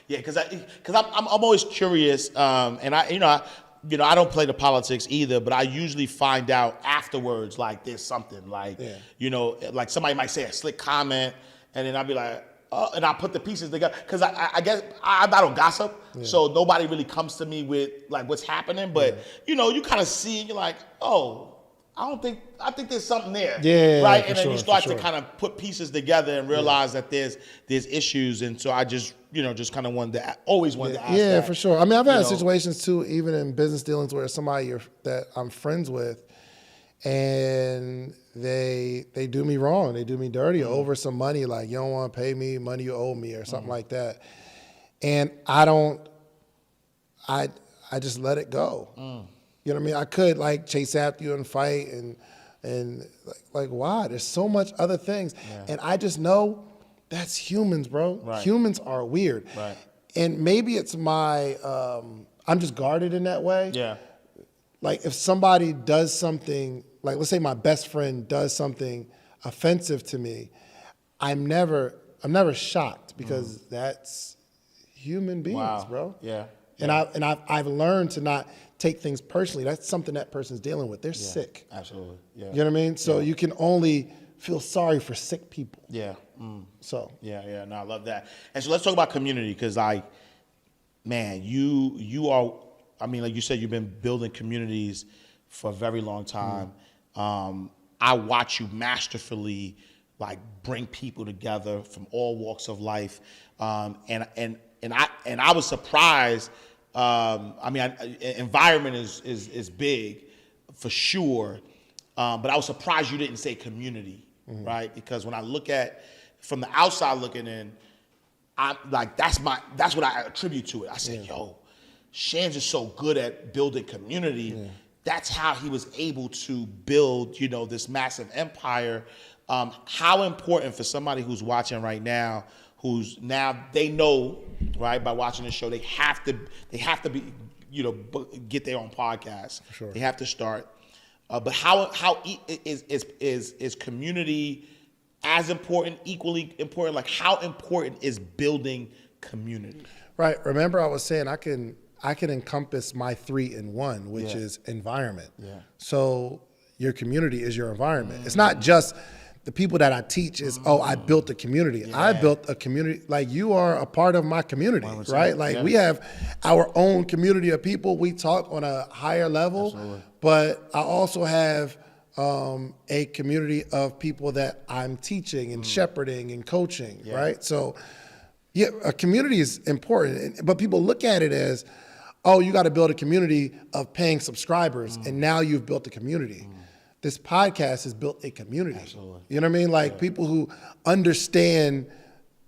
Because I'm always curious, and I don't play the politics either, but I usually find out afterwards, like there's something, like like somebody might say a slick comment, and then I'll be like, oh, and I put the pieces together because I guess I don't gossip, so nobody really comes to me with like what's happening, but you kind of see, and you're like, oh. I think there's something there, right? And then you start to kind of put pieces together and realize that there's issues, and so I just kind of always wanted to ask. Yeah, that. for sure. I mean, I've had situations too, even in business dealings, where somebody that I'm friends with, and they do me wrong, they do me dirty over some money, like you don't want to pay me money you owe me or something like that, and I just let it go. You know what I mean? I could like chase after you and fight and like why? There's so much other things. And I just know that's humans, bro. Right. Humans are weird. Right. And maybe it's my, I'm just guarded in that way. Yeah. Like if somebody does something, like let's say my best friend does something offensive to me, I'm never shocked because that's human beings, bro. Yeah. And I've learned to not take things personally. That's something that person's dealing with. They're sick. Absolutely. Yeah. You know what I mean? So you can only feel sorry for sick people. Yeah. So. Yeah. No, I love that. And so let's talk about community, because man, you are. I mean, like you said, you've been building communities for a very long time. I watch you masterfully, like bring people together from all walks of life, and I was surprised. I mean, environment is big for sure, but I was surprised you didn't say community, right? Because when I look at from the outside looking in, I'm like that's what I attribute to it. I said, yo, Shands is so good at building community. That's how he was able to build, this massive empire. How important for somebody who's watching right now, who's now they know, right, by watching the show, they have to be, get their own podcast. For sure. They have to start. But how is community as important, equally important? Like how important is building community? Right. Remember I was saying I can encompass my 3 in 1, which is environment. Yeah. So your community is your environment. It's not just the people that I teach is, I built a community. Yeah. I built a community. Like you are a part of my community, 100%. Right? Like we have our own community of people. We talk on a higher level, absolutely. But I also have a community of people that I'm teaching and shepherding and coaching, right? So a community is important, but people look at it as, you got to build a community of paying subscribers, and now you've built a community. This podcast has built a community. Absolutely. You know what I mean? Like people who understand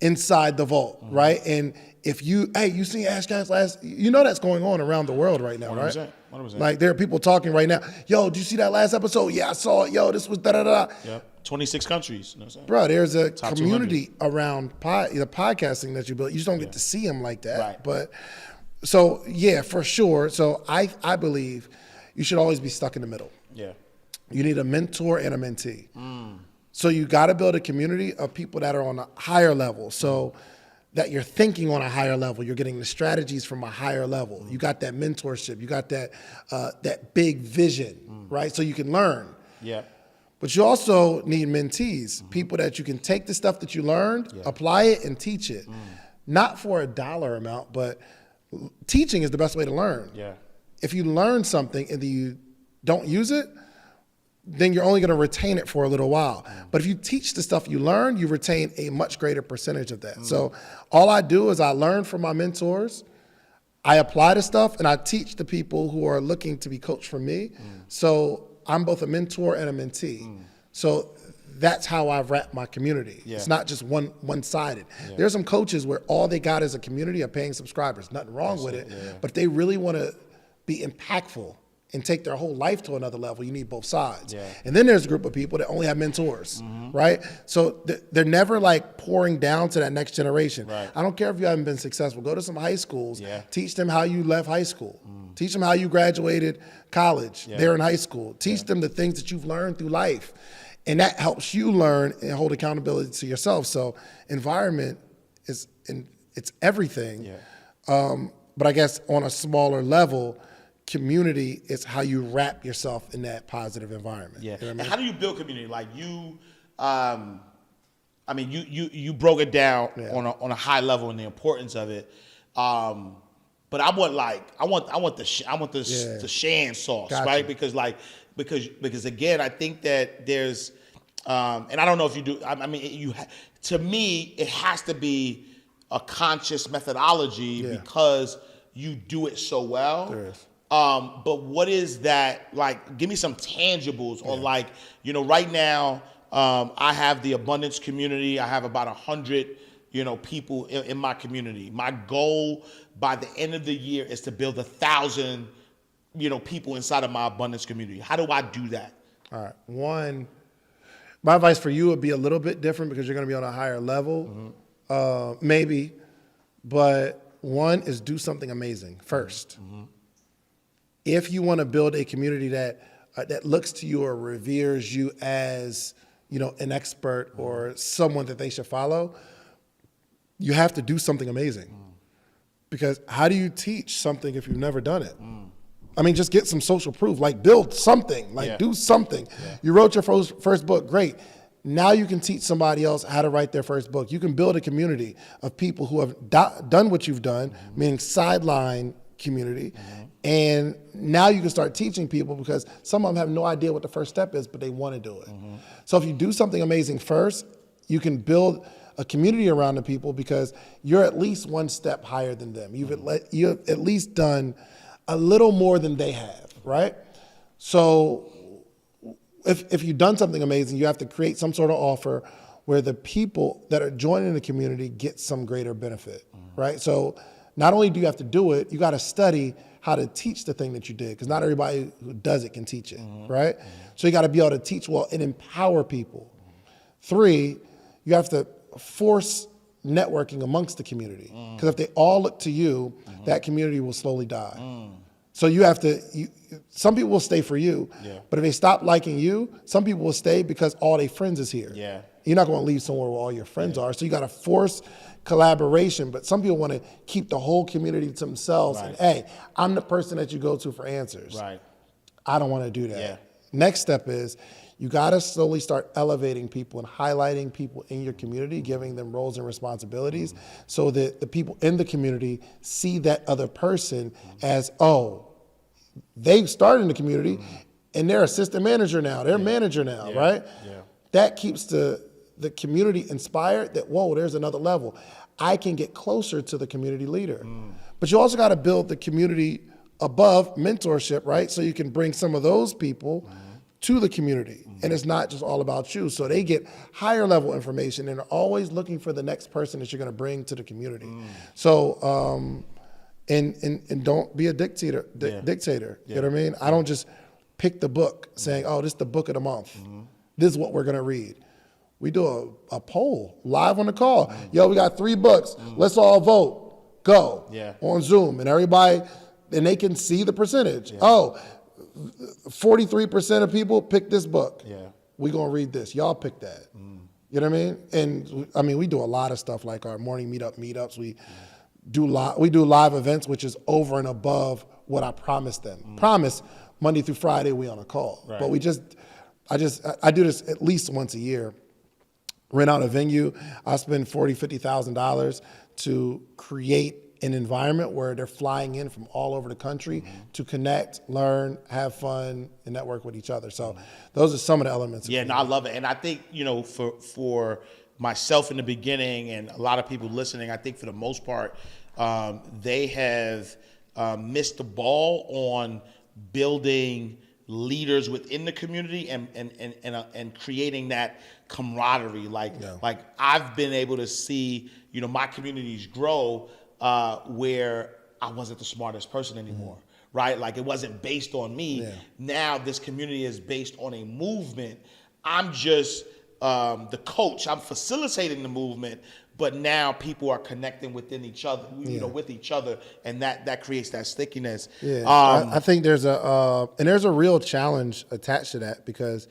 inside the vault, right? And if you seen Ash Cash last, that's going on around the world right now, 100%, right? 100%. Like there are people talking right now. Yo, did you see that last episode? Yeah, I saw it. Yo, this was da-da-da. Yep, 26 countries. Bro, there's a top community 200. Around the podcasting that you built. You just don't get to see them like that. Right. But so, yeah, for sure. So I believe you should always be stuck in the middle. Yeah. You need a mentor and a mentee. So you got to build a community of people that are on a higher level. So that you're thinking on a higher level. You're getting the strategies from a higher level. You got that mentorship. You got that big vision, right? So you can learn. Yeah. But you also need mentees, people that you can take the stuff that you learned, apply it, and teach it. not for a dollar amount, but teaching is the best way to learn. Yeah. If you learn something and then you don't use it, then you're only going to retain it for a little while. But if you teach the stuff you learn, you retain a much greater percentage of that. So all I do is I learn from my mentors, I apply the stuff, and I teach the people who are looking to be coached from me. So I'm both a mentor and a mentee. So that's how I wrap my community. Yeah. It's not just one-sided. There's some coaches where all they got is a community of paying subscribers. Nothing wrong with it. But if they really want to be impactful and take their whole life to another level, you need both sides. And then there's a group of people that only have mentors, right? So they're never like pouring down to that next generation. I don't care if you haven't been successful. Go to some high schools, teach them how you left high school. Teach them how you graduated college there in high school. Teach them the things that you've learned through life. And that helps you learn and hold accountability to yourself. So environment it's everything. But I guess on a smaller level, community is how you wrap yourself in that positive environment. Yeah. You know what I And mean? how do you build community? Like you, you broke it down on a high level and the importance of it. But I want the Shands sauce, Gotcha. right? Because again, I think that there's, and I don't know if you do. To me, it has to be a conscious methodology because you do it so well. There is. But what is that like? Give me some tangibles on like, right now, I have the abundance community. I have about 100, people in my community. My goal by the end of the year is to build 1,000, people inside of my abundance community. How do I do that? All right. One, my advice for you would be a little bit different because you're going to be on a higher level, maybe. But one is do something amazing first. If you want to build a community that looks to you or reveres you as, an expert or someone that they should follow, you have to do something amazing. Because how do you teach something if you've never done it? I mean, just get some social proof, like build something, do something. You wrote your first book, great. Now you can teach somebody else how to write their first book. You can build a community of people who have done what you've done, meaning sideline community. And now you can start teaching people because some of them have no idea what the first step is, but they want to do it. So if you do something amazing first, you can build a community around the people because you're at least one step higher than them. You've at least done a little more than they have, right? So if you've done something amazing, you have to create some sort of offer where the people that are joining the community get some greater benefit, right? So not only do you have to do it, you got to study how to teach the thing that you did because not everybody who does it can teach it, right? So you got to be able to teach well and empower people. 3, you have to force networking amongst the community because if they all look to you, that community will slowly die. So you have to, some people will stay for you, but if they stop liking you, some people will stay because all their friends is here. You're not going to leave somewhere where all your friends are. So you got to force collaboration, but some people want to keep the whole community to themselves and, hey, I'm the person that you go to for answers. I don't want to do that. Next step is you got to slowly start elevating people and highlighting people in your community, giving them roles and responsibilities so that the people in the community see that other person as, oh, they've started in the community and they're assistant manager now, they're manager now, right? That keeps the community inspired that, whoa, there's another level. I can get closer to the community leader. But you also got to build the community above mentorship, right? So you can bring some of those people to the community. And it's not just all about you. So they get higher level information and are always looking for the next person that you're going to bring to the community. So, and don't be a dictator. You know what I mean? I don't just pick the book saying, oh, this is the book of the month. This is what we're going to read. We do a poll live on the call. Yo, we got 3 books. Let's all vote. Go. On Zoom. And everybody, and they can see the percentage. Oh, 43% of people pick this book. We're going to read this. Y'all pick that. You know what I mean? And I mean, we do a lot of stuff like our morning meetups. We do live events, which is over and above what I promised them. Promise Monday through Friday we on a call. But I do this at least once a year. Rent out a venue. I spend $40,000, $50,000 to create an environment where they're flying in from all over the country to connect, learn, have fun, and network with each other. So those are some of the elements. Yeah, no, I love it. And I think, for myself in the beginning and a lot of people listening, I think for the most part, they have missed the ball on building leaders within the community and creating that camaraderie. Like I've been able to see, my communities grow where I wasn't the smartest person anymore, right? Like it wasn't based on me. Yeah. Now this community is based on a movement. I'm just the coach. I'm facilitating the movement, but now people are connecting within each other, with each other, and that creates that stickiness. Yeah, I think there's a real challenge attached to that, because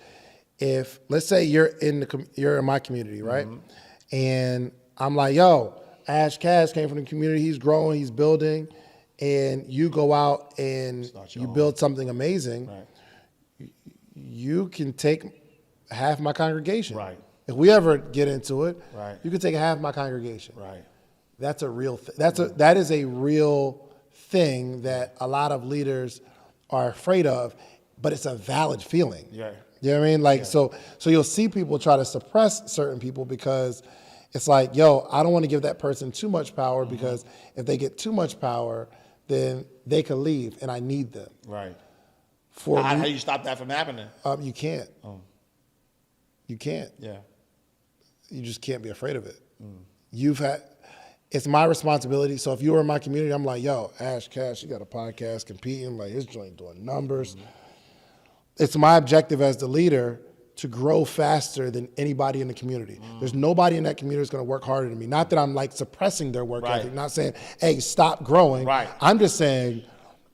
if, let's say you're in my community, right? And I'm like, yo, Ash Cash came from the community. He's growing, he's building, and you go out and you build something amazing. Right. You can take half my congregation. Right. If we ever get into it, right, you can take half my congregation. Right. That's a real thing. That is a real thing that a lot of leaders are afraid of, but it's a valid feeling. Yeah. You know what I mean? Like, so you'll see people try to suppress certain people because it's like, yo, I don't want to give that person too much power, because if they get too much power, then they can leave, and I need them. Right. How do you stop that from happening? You can't. Oh. You can't. Yeah. You just can't be afraid of it. It's my responsibility. So if you were in my community, I'm like, yo, Ash Cash, you got a podcast competing, like his joint doing numbers. It's my objective as the leader to grow faster than anybody in the community. There's nobody in that community that's gonna work harder than me. Not that I'm like suppressing their work ethic, not saying, hey, stop growing. Right. I'm just saying,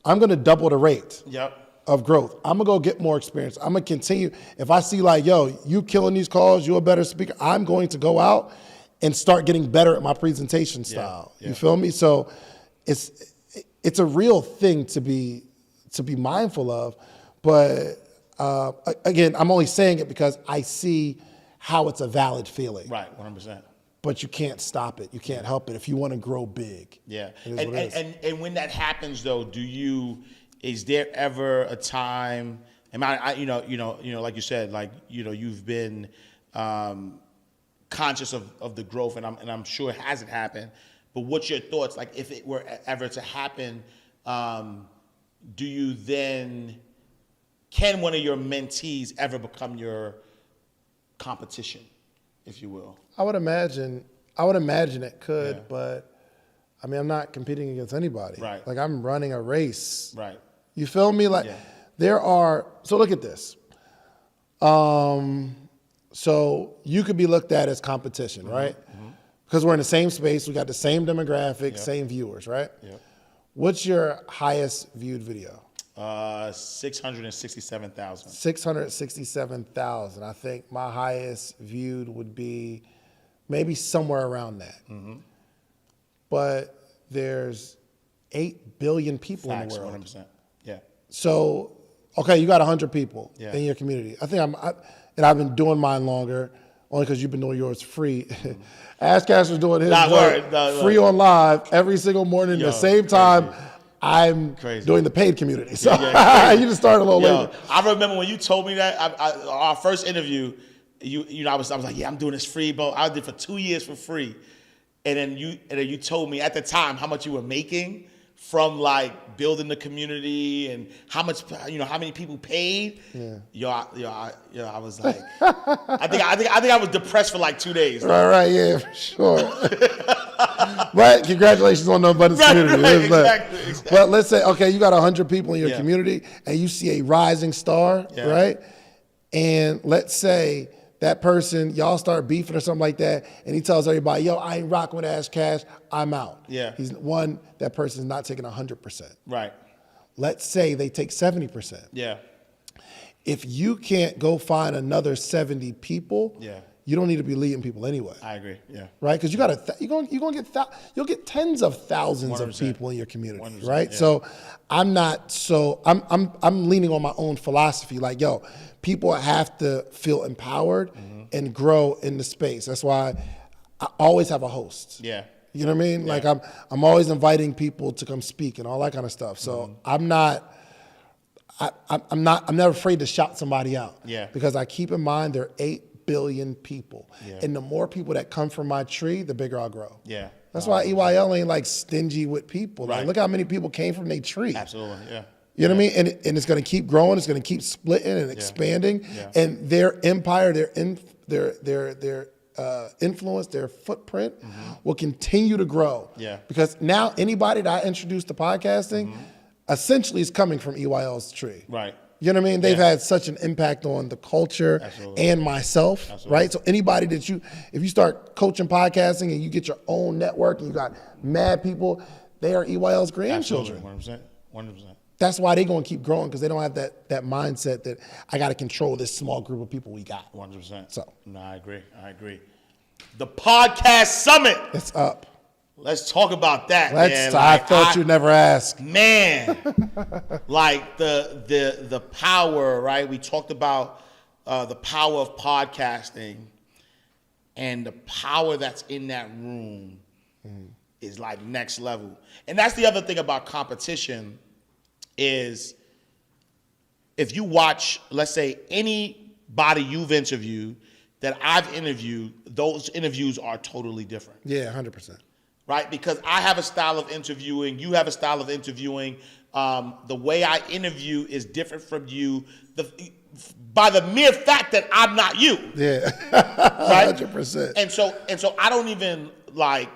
I'm gonna double the rate. Yep. Of growth. I'm gonna go get more experience. I'm gonna continue. If I see like, yo, you killing these calls, you're a better speaker, I'm going to go out and start getting better at my presentation style. Yeah. You feel me? So it's a real thing to be mindful of. But again, I'm only saying it because I see how it's a valid feeling. Right, 100%. But you can't stop it. You can't help it if you want to grow big. Yeah. And when that happens though, is there ever a time? Like you said, like you've been conscious of the growth, and I'm sure it hasn't happened. But what's your thoughts? Like, if it were ever to happen, do you then? Can one of your mentees ever become your competition, if you will? I would imagine it could, but I mean, I'm not competing against anybody. Right. Like, I'm running a race. Right. You feel me? Like, so look at this. So you could be looked at as competition, right? Because we're in the same space, we got the same demographic, same viewers, right? Yep. What's your highest viewed video? 667,000. 667,000. I think my highest viewed would be maybe somewhere around that. But there's 8 billion people in the world. 100%. Yeah. So, okay, you got 100 people in your community. I think and I've been doing mine longer, only because you've been doing yours free. Ash Cash was doing his free on live every single morning at the same time. Crazy. I'm doing the paid community. So you just started a little later. I remember when you told me that, our first interview, I was like, yeah, I'm doing this free, but I did it for 2 years for free. And then you told me at the time how much you were making from like building the community and how many people paid. I was like, I think I was depressed for like 2 days. Right, yeah, for sure. But congratulations on the abundance community. Exactly. But let's say, okay, you got 100 people in your community and you see a rising star, right? And let's say that person, y'all start beefing or something like that, and he tells everybody, yo, I ain't rocking with Ash Cash, I'm out. Yeah. That person's not taking 100%. Right. Let's say they take 70%. Yeah. If you can't go find another 70 people, you don't need to be leading people anyway. I agree. Yeah. Right? Because you'll get tens of thousands 100%. Of people in your community, right? Yeah. So I'm leaning on my own philosophy. Like, yo, people have to feel empowered and grow in the space. That's why I always have a host. Yeah. You know what I mean? Like I'm always inviting people to come speak and all that kind of stuff. So I'm never afraid to shout somebody out. Yeah. Because I keep in mind there are 8 billion people. Yeah. And the more people that come from my tree, the bigger I'll grow. Yeah. That's why EYL ain't like stingy with people. Like, look how many people came from their tree. Absolutely, yeah. You know what I mean? And it's going to keep growing. It's going to keep splitting and expanding. Yeah. And their empire, their influence, their footprint will continue to grow. Yeah. Because now anybody that I introduce to podcasting essentially is coming from EYL's tree. Right. You know what I mean? They've had such an impact on the culture and myself, right? So anybody that if you start coaching podcasting and you get your own network and you got mad people, they are EYL's grandchildren. 100%. That's why they're going to keep growing, because they don't have that mindset that I got to control this small group of people we got. 100%. So. No, I agree. The podcast summit. It's up. Let's talk about that, man. I thought you'd never ask. Man, like the power, right? We talked about the power of podcasting, and the power that's in that room is like next level. And that's the other thing about competition is if you watch, let's say, anybody you've interviewed that I've interviewed, those interviews are totally different. Yeah, 100%. Right? Because I have a style of interviewing, you have a style of interviewing. The way I interview is different from you by the mere fact that I'm not you. Yeah, right? 100%. And so I don't even like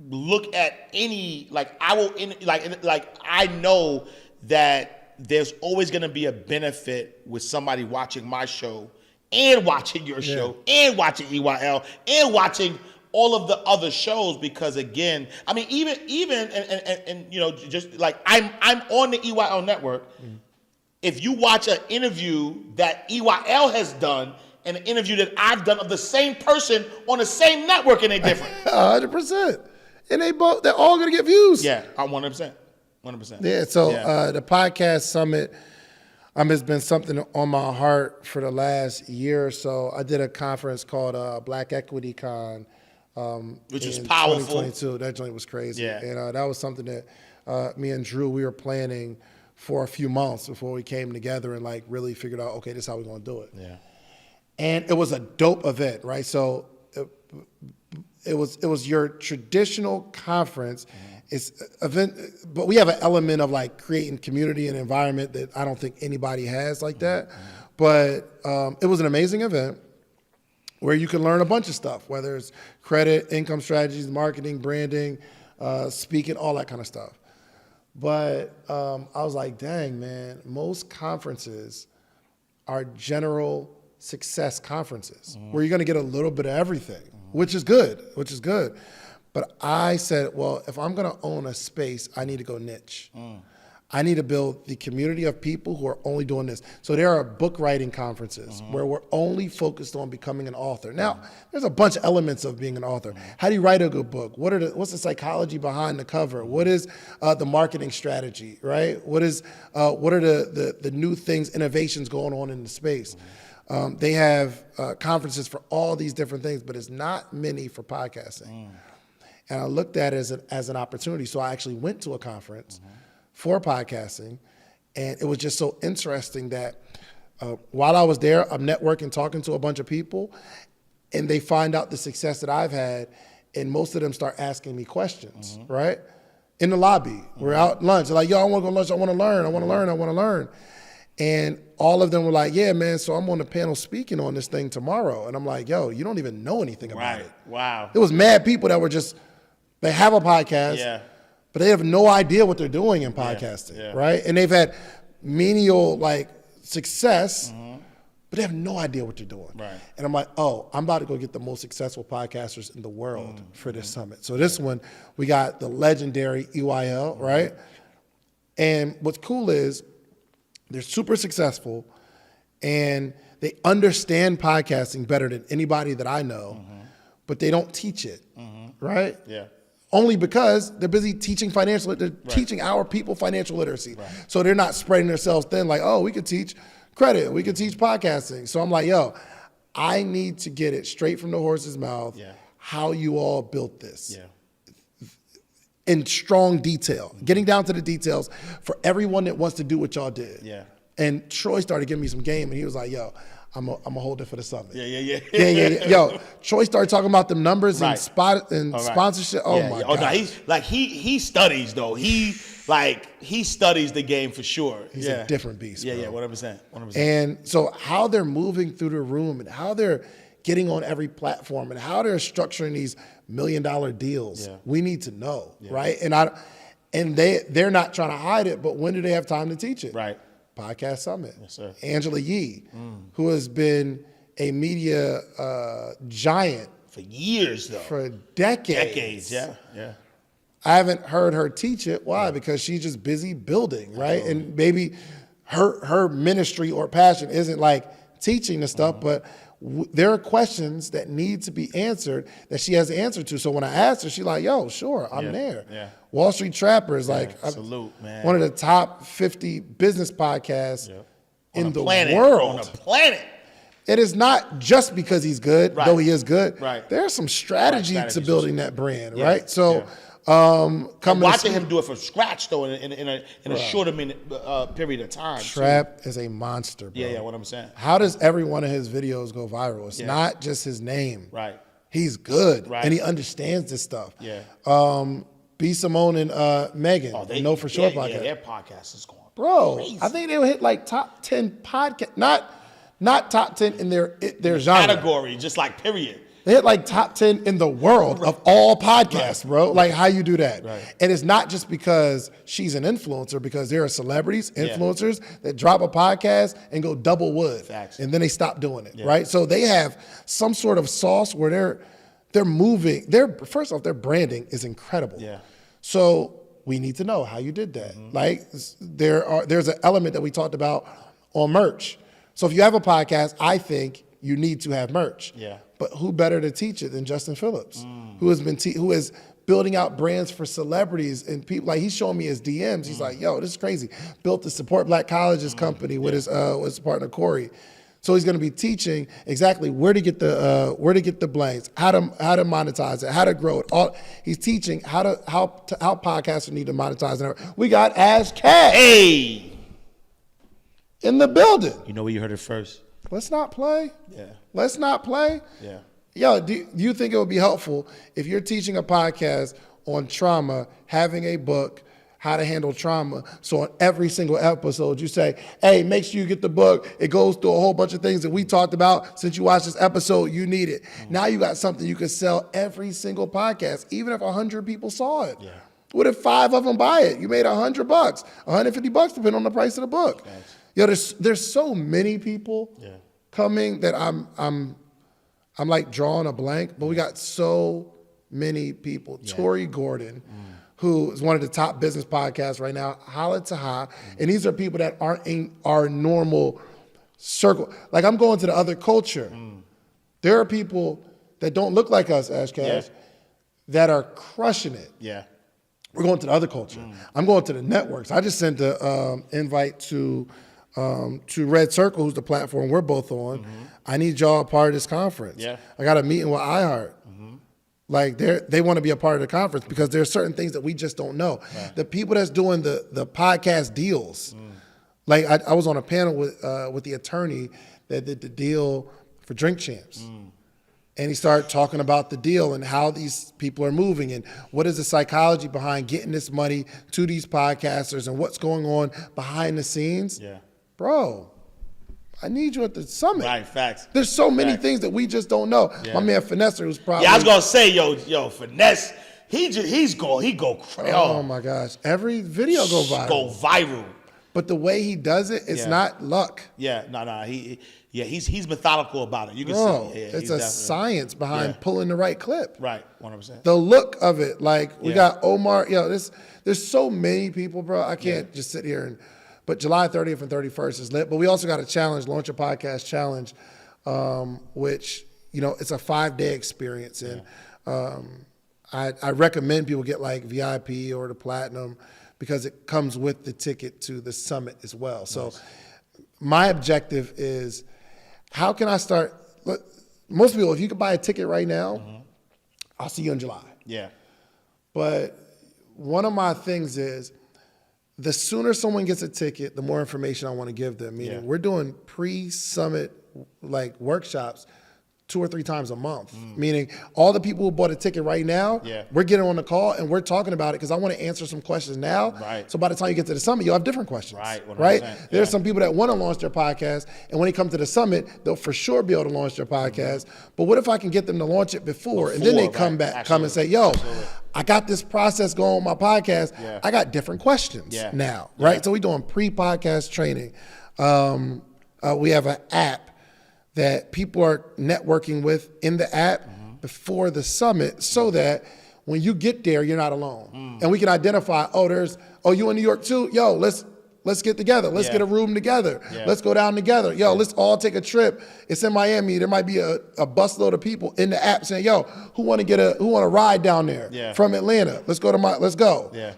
look at any, like I will, like I know that there's always going to be a benefit with somebody watching my show and watching your show and watching EYL and watching all of the other shows, because again, I mean, even and you know, just like I'm on the EYL network. If you watch an interview that EYL has done and an interview that I've done of the same person on the same network, and they're different. 100%. And they're all gonna get views. Yeah, 100%. 100%. Yeah. So the podcast summit has been something on my heart for the last year or so. I did a conference called Black Equity Con. Which was powerful. 2022. That joint was crazy. Yeah. And that was something that me and Drew, we were planning for a few months before we came together and like really figured out, okay, this is how we're going to do it. Yeah. And it was a dope event, right? So it was your traditional conference. It's event, but we have an element of like creating community and environment that I don't think anybody has like that. But it was an amazing event where you can learn a bunch of stuff, whether it's credit, income strategies, marketing, branding, speaking, all that kind of stuff. But I was like, dang, man, most conferences are general success conferences where you're gonna get a little bit of everything, which is good. But I said, well, if I'm gonna own a space, I need to go niche. I need to build the community of people who are only doing this. So there are book writing conferences where we're only focused on becoming an author. Now, there's a bunch of elements of being an author. How do you write a good book? What's the psychology behind the cover? What is the marketing strategy, right? What are the new things, innovations going on in the space? They have conferences for all these different things, but it's not many for podcasting. And I looked at it as an opportunity. So I actually went to a conference for podcasting, and it was just so interesting that while I was there, I'm networking, talking to a bunch of people, and they find out the success that I've had, and most of them start asking me questions, right? In the lobby, we're out at lunch, they're like, yo, I want to go to lunch, I want to learn. And all of them were like, yeah, man, so I'm on the panel speaking on this thing tomorrow. And I'm like, yo, you don't even know anything about it. Wow. It was mad people that were they have a podcast, but they have no idea what they're doing in podcasting, right? And they've had menial like success, but they have no idea what they're doing. Right. And I'm like, oh, I'm about to go get the most successful podcasters in the world for this summit. So this one, we got the legendary EYL, right? And what's cool is they're super successful and they understand podcasting better than anybody that I know, but they don't teach it, right? Yeah. Only because they're busy teaching teaching our people financial literacy. Right. So they're not spreading themselves thin like, oh, we could teach credit, we could teach podcasting. So I'm like, yo, I need to get it straight from the horse's mouth how you all built this. in strong detail, getting down to the details for everyone that wants to do what y'all did. Yeah. And Troy started giving me some game, and he was like, yo, I'm a hold it for the summit. Yeah. Yo, Troy started talking about the numbers and sponsorship. Oh my God. No, he studies though. He studies the game for sure. He's a different beast. Yeah, bro. 100%. And so how they're moving through the room and how they're getting on every platform and how they're structuring these $1 million deals, we need to know, right? And they're not trying to hide it, but when do they have time to teach it? Right. Podcast Summit. Yes, sir. Angela Yee, who has been a media giant for years, though. For decades. Yeah. I haven't heard her teach it. Why? Because she's just busy building, right? And maybe her ministry or passion isn't like teaching the stuff, but there are questions that need to be answered that she has the answer to. So when I asked her, she's like, yo, sure, I'm there. Yeah. Wall Street Trapper is salute, man. One of the top 50 business podcasts in the world. On the planet. It is not just because he's good, though he is good. Right. There's some strategy to building that brand, right? So watching him do it from scratch, though, in a shorter period of time. Trap is a monster, bro. Yeah, what I'm saying. How does every one of his videos go viral? It's not just his name. Right. He's good, right. and he understands this stuff. Yeah. B. Simone and Megan, Know For Sure podcast. Yeah, their podcast is going crazy. I think they would hit like top 10 podcast, not top 10 in their genre. Category, just like period. They hit like top 10 in the world of all podcasts, bro. Like how you do that. Right. And it's not just because she's an influencer, because there are celebrities, influencers that drop a podcast and go double wood. Facts. And then they stop doing it, right? So they have some sort of sauce where they're moving. First off, their branding is incredible. Yeah. So we need to know how you did that. Like there's an element that we talked about on merch. So if you have a podcast, I think you need to have merch. Yeah. But who better to teach it than Justin Phillips, who is building out brands for celebrities and people. Like he's showing me his DMs. He's like, "Yo, this is crazy." Built the Support Black Colleges company with his partner Corey. So he's going to be teaching exactly where to get the blanks, how to monetize it, how to grow it. He's teaching how podcasters need to monetize it. We got Ash Cash in the building. You know where you heard it first. Let's not play. Yeah. Let's not play. Yeah. Yo, do you think it would be helpful if you're teaching a podcast on trauma, having a book, how to handle trauma, so on every single episode you say, hey, make sure you get the book. It goes through a whole bunch of things that we talked about. Since you watched this episode, you need it. Now you got something you can sell every single podcast, even if 100 people saw it. Yeah. What if 5 of them buy it? You made $100, $150, depending on the price of the book. Thanks. Yo, there's so many people coming that I'm like drawing a blank, but we got so many people. Tori Gordon, who is one of the top business podcasts right now, Holla to Ha, and these are people that aren't in our normal circle. Like I'm going to the other culture. There are people that don't look like us, Ash Cash, that are crushing it. Yeah. We're going to the other culture. I'm going to the networks. I just sent an invite to Red Circle, who's the platform we're both on. I need y'all a part of this conference. Yeah. I got a meeting with iHeart. Like they want to be a part of the conference because there's certain things that we just don't know. Right. The people that's doing the podcast deals, like I was on a panel with the attorney that did the deal for Drink Champs. And he started talking about the deal and how these people are moving and what is the psychology behind getting this money to these podcasters and what's going on behind the scenes. Yeah. Bro, I need you at the summit. Right, facts. There's so many things that we just don't know. Yeah. My man Finesse, who's probably... Yeah, I was going to say, yo, Finesse, he go crazy. Oh my gosh. Every video go viral. But the way he does it, it's not luck. Yeah, no. He's methodical about it. You can see. Yeah, it's a science behind pulling the right clip. Right, 100%. The look of it, like we got Omar. There's so many people, bro. I can't just sit here and. But July 30th and 31st is lit. But we also got a challenge, Launch a Podcast Challenge, which it's a 5-day experience, and I recommend people get like VIP or the Platinum, because it comes with the ticket to the summit as well. So my objective is, how can I start? Look, most people, if you could buy a ticket right now, I'll see you in July. Yeah. But one of my things is the sooner someone gets a ticket, the more information I want to give them. Meaning we're doing pre-summit like workshops 2 or 3 times a month. Meaning all the people who bought a ticket right now, we're getting on the call and we're talking about it because I want to answer some questions now. Right. So by the time you get to the summit, you'll have different questions. Right. 100%. Right? There's some people that want to launch their podcast, and when they come to the summit, they'll for sure be able to launch their podcast. But what if I can get them to launch it before and then they come back, come and say, yo, I got this process going on my podcast. I got different questions now, right? So we're doing pre-podcast training. We have an app that people are networking with in the app before the summit so that when you get there, you're not alone. And we can identify, you in New York too? Yo, let's get together. Let's get a room together. Let's go down together. Yo, let's all take a trip. It's in Miami. There might be a busload of people in the app saying, yo, who want to ride down there from Atlanta? Let's go.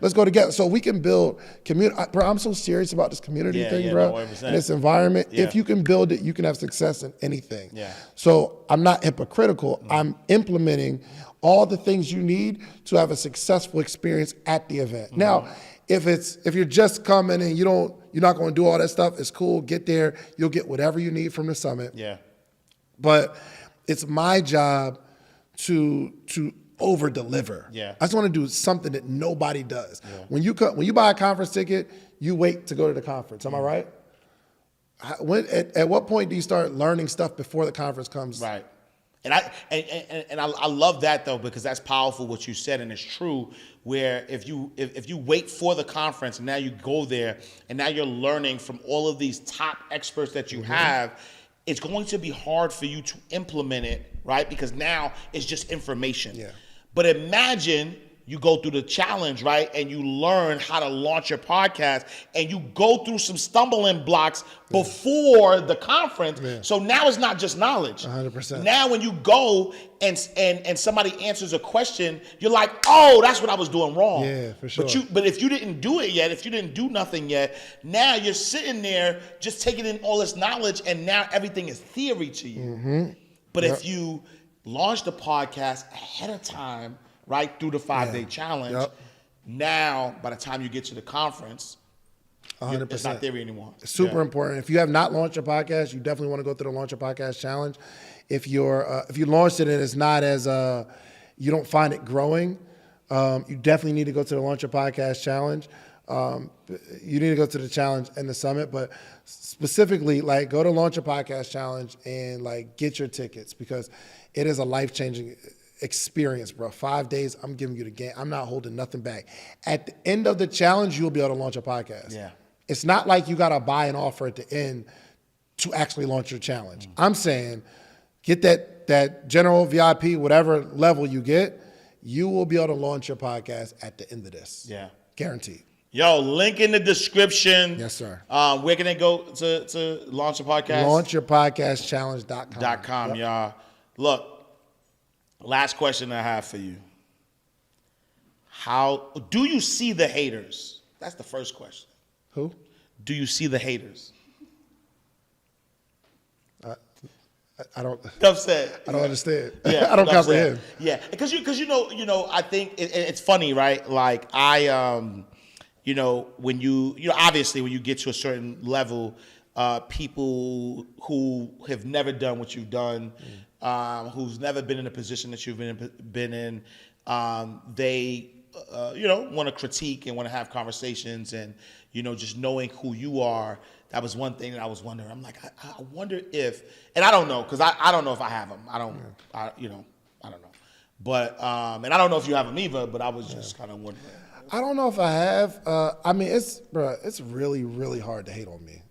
Let's go together. So we can build community. Bro, I'm so serious about this community thing, bro. 100%. And this environment. If you can build it, you can have success in anything. So I'm not hypocritical. I'm implementing all the things you need to have a successful experience at the event. Now, if you're just coming and you're not going to do all that stuff, it's cool. Get there. You'll get whatever you need from the summit. But it's my job to over deliver. I just want to do something that nobody does. When you buy a conference ticket, you wait to go to the conference. Am I right? At what point do you start learning stuff before the conference comes? Right. And I love that though, because that's powerful what you said, and it's true. Where if you wait for the conference and now you go there and now you're learning from all of these top experts that you have, it's going to be hard for you to implement it, right? Because now it's just information. But imagine you go through the challenge, right? And you learn how to launch your podcast and you go through some stumbling blocks before the conference. So now it's not just knowledge. 100%. Now when you go and somebody answers a question, you're like, oh, that's what I was doing wrong. Yeah, for sure. But if you didn't do it yet, if you didn't do nothing yet, now you're sitting there just taking in all this knowledge and now everything is theory to you. But if you launch the podcast ahead of time, right through the 5-day challenge. Now, by the time you get to the conference, 100%. It's not theory anymore. Super important. If you have not launched your podcast, you definitely want to go through the Launch Your Podcast Challenge. If you launched it and it's not as you don't find it growing, you definitely need to go to the Launch Your Podcast Challenge. You need to go to the challenge and the summit, but specifically, like, go to Launch Your Podcast Challenge and like get your tickets because it is a life-changing experience, bro. 5 days, I'm giving you the game. I'm not holding nothing back. At the end of the challenge, you'll be able to launch a podcast. It's not like you got to buy an offer at the end to actually launch your challenge. I'm saying get that general VIP, whatever level you get, you will be able to launch your podcast at the end of this. Guaranteed. Yo, link in the description. Yes, sir. Where can they go to launch a podcast? Launchyourpodcastchallenge.com. Y'all. Look, last question I have for you. How do you see the haters? That's the first question. Who? Do you see the haters? I don't. Enough said. I don't understand. I don't comprehend. Because you know, I think it's funny, right? Like when you obviously when you get to a certain level, people who have never done what you've done. Who's never been in a position that you've been in, they, want to critique and want to have conversations and, just knowing who you are. That was one thing that I was wondering. I'm like, I wonder if, and I don't know, because I don't know if I have them. I don't know. But, and I don't know if you have them either, but I was just kind of wondering. I don't know if I have. It's really, really hard to hate on me.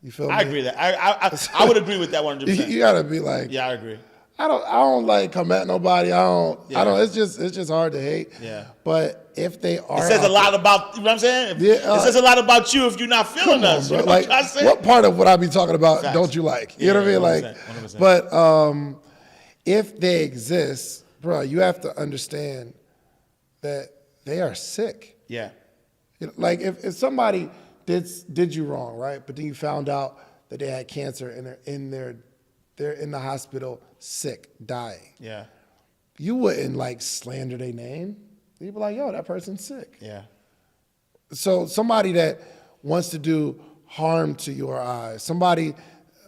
You feel me? I agree that. I would agree with that 100%. You gotta be like, I agree. I don't like come at nobody. I don't. It's just hard to hate. But if they are, it says a lot about, you know what I'm saying? It says a lot about you if you're not feeling us. Bro. You know like, what part of what I be talking about don't you like? You know what I mean? 100%. Like, but if they exist, bro, you have to understand that they are sick. Like if somebody did you wrong, right? But then you found out that they had cancer and they're in the hospital, sick, dying. You wouldn't like slander their name. You'd be like, yo, that person's sick. Yeah. So somebody that wants to do harm to your eyes, somebody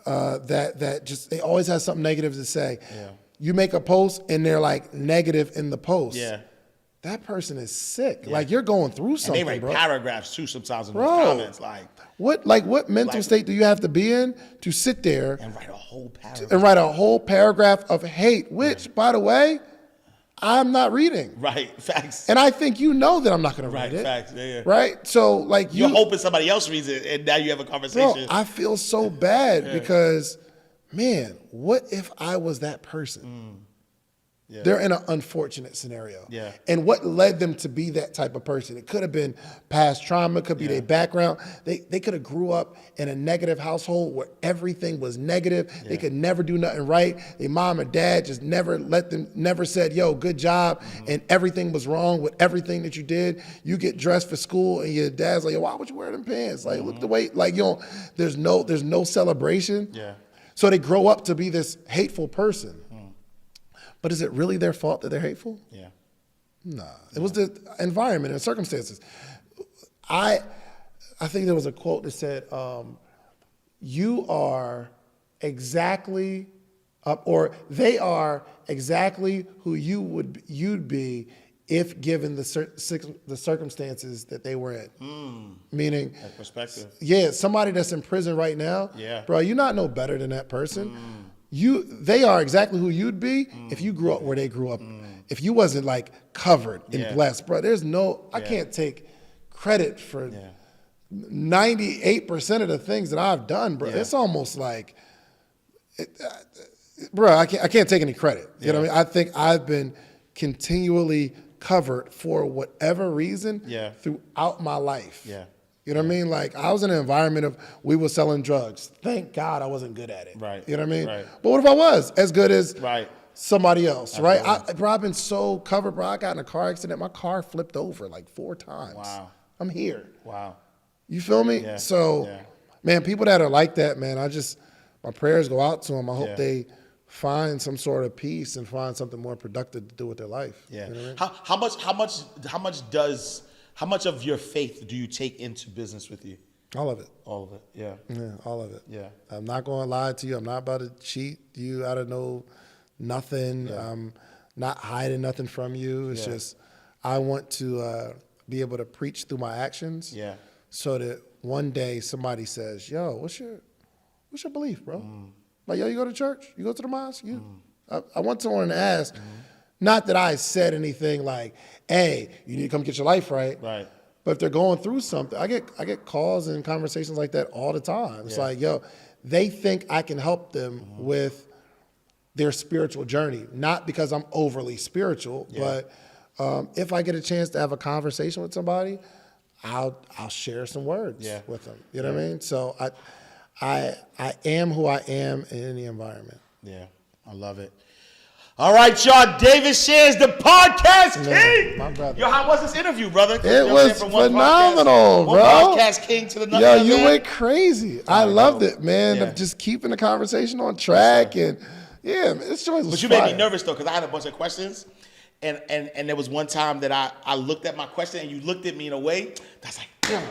that just, they always have something negative to say. Yeah. You make a post and they're like negative in the post. Yeah. That person is sick. Yeah. Like you're going through something, and they write bro. paragraphs too sometimes in those comments. What mental state do you have to be in to sit there and write a whole paragraph of hate, which, by the way, I'm not reading. Right, facts. And I think you know that I'm not going to read it. Facts, yeah. Right? So, like, you're hoping somebody else reads it, and now you have a conversation. Bro, I feel so bad because, man, what if I was that person? Yeah. They're in an unfortunate scenario. Yeah. And what led them to be that type of person? It could have been past trauma, could be their background. They could have grew up in a negative household where everything was negative. Yeah. They could never do nothing right. Their mom and dad just never said, yo, good job. And everything was wrong with everything that you did. You get dressed for school and your dad's like, yo, why would you wear them pants? Like, look the way, like, you know, there's no celebration. Yeah. So they grow up to be this hateful person. But is it really their fault that they're hateful? Yeah. Nah. It was the environment and circumstances. I think there was a quote that said, you are exactly, or they are exactly who you'd be if given the circumstances that they were in. Meaning, that perspective. Yeah, somebody that's in prison right now, bro, you're not no better than that person. They are exactly who you'd be if you grew up where they grew up. If you wasn't like covered and blessed, bro, I can't take credit for 98% of the things that I've done, bro. It's almost like, bro, I can't take any credit. You know what I mean? I think I've been continually covered for whatever reason throughout my life. Yeah. You know what I mean? Like, I was in an environment of, we were selling drugs. Thank God I wasn't good at it. Right. You know what I mean? Right. But what if I was as good as somebody else, Absolutely. right? Bro, I've been so covered, bro. I got in a car accident. My car flipped over like 4 times. Wow. I'm here. Wow. You feel me? Yeah. So, man, people that are like that, man, my prayers go out to them. I hope they find some sort of peace and find something more productive to do with their life. Yeah. You know what I mean? How much of your faith do you take into business with you? All of it. All of it, yeah. Yeah, all of it. Yeah. I'm not going to lie to you. I'm not about to cheat you out of nothing. Yeah. I'm not hiding nothing from you. It's just, I want to be able to preach through my actions so that one day somebody says, yo, what's your belief, bro? Like, yo, you go to church? You go to the mosque? I want someone to ask, not that I said anything like, hey, you need to come get your life right. Right. But if they're going through something, I get calls and conversations like that all the time. It's like, yo, they think I can help them with their spiritual journey, not because I'm overly spiritual, but if I get a chance to have a conversation with somebody, I'll share some words with them. You know what I mean? So I am who I am in any environment. Yeah, I love it. All right, y'all. David Shands, the podcast king. My brother. Yo, how was this interview, brother? It was phenomenal, bro. One podcast king to the next. Yo, you went crazy. I loved it, man. Of just keeping the conversation on track and this joint was But you fire. made me nervous though, because I had a bunch of questions, and there was one time that I looked at my question and you looked at me in a way that's like, damn.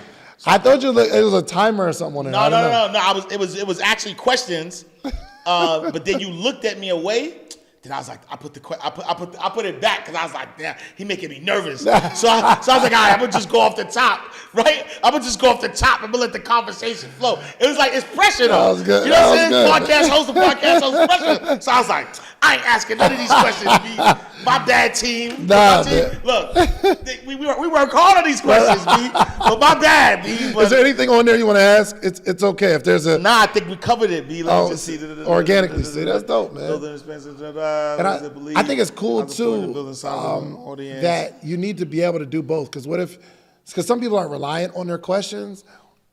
I thought it was a timer or something on it. No. It was actually questions, but then you looked at me away. Then I was like, I put it back because I was like, damn, he making me nervous. So I was like, all right, I'm gonna just go off the top, right? I'm gonna just go off the top and let the conversation flow. It was like, it's pressure though. That was good. You know what I'm saying? Podcast host pressure. So I was like, I ain't asking none of these questions. B. My bad team. Nah, team. Look, we work hard on these questions, B. But my bad, B. But, is there anything on there you want to ask? It's okay if there's a. Nah, I think we covered it, B. Let me just see. Organically, see, that's dope, man. Building expenses. And I think it's cool too that you need to be able to do both. Because some people are reliant on their questions,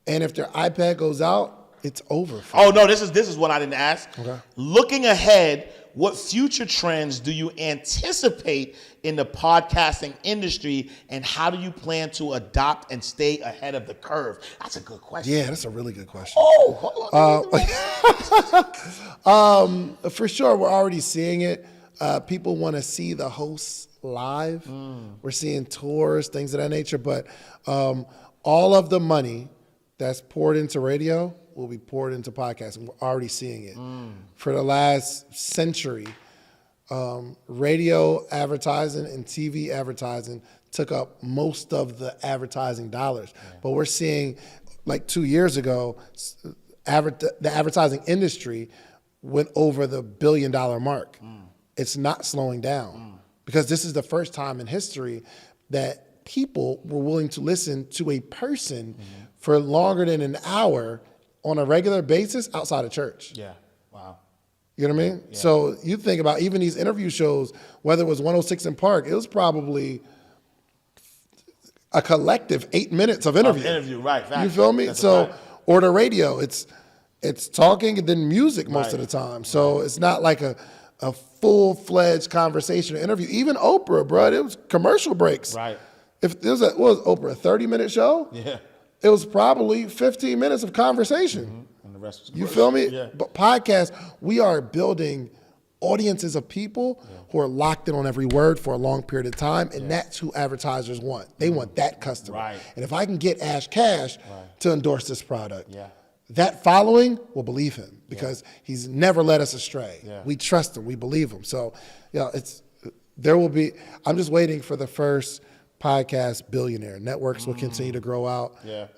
and if their iPad goes out, it's over. Oh no, this is one I didn't ask. Okay. Looking ahead, what future trends do you anticipate in the podcasting industry, and how do you plan to adopt and stay ahead of the curve? That's a good question. Yeah, that's a really good question. Oh, hold on. For sure, we're already seeing it. People want to see the hosts live. We're seeing tours, things of that nature. But all of the money that's poured into radio will be poured into podcasting. We're already seeing it. For the last century, radio advertising and TV advertising took up most of the advertising dollars. But we're seeing, like 2 years ago, the advertising industry went over the $1 billion mark. It's not slowing down because this is the first time in history that people were willing to listen to a person for longer than an hour on a regular basis outside of church. Yeah. Wow. You know what I mean? Yeah. So you think about even these interview shows, whether it was 106 in Park, it was probably a collective 8 minutes of interview. Right. Fact. You feel me? That's so, or the radio, it's talking and then music most of the time. So it's not like a full-fledged conversation or interview. Even Oprah, bro, it was commercial breaks. Right. If it was what was Oprah, a 30-minute show? Yeah. It was probably 15 minutes of conversation. And the rest was you feel me? Yeah. But podcasts, we are building audiences of people who are locked in on every word for a long period of time, and that's who advertisers want. They want that customer. Right. And if I can get Ash Cash to endorse this product, Yeah. that following will believe him because he's never led us astray. Yeah. We trust him. We believe him. So, there will be. I'm just waiting for the first podcast billionaire. Networks will continue to grow out. Yeah.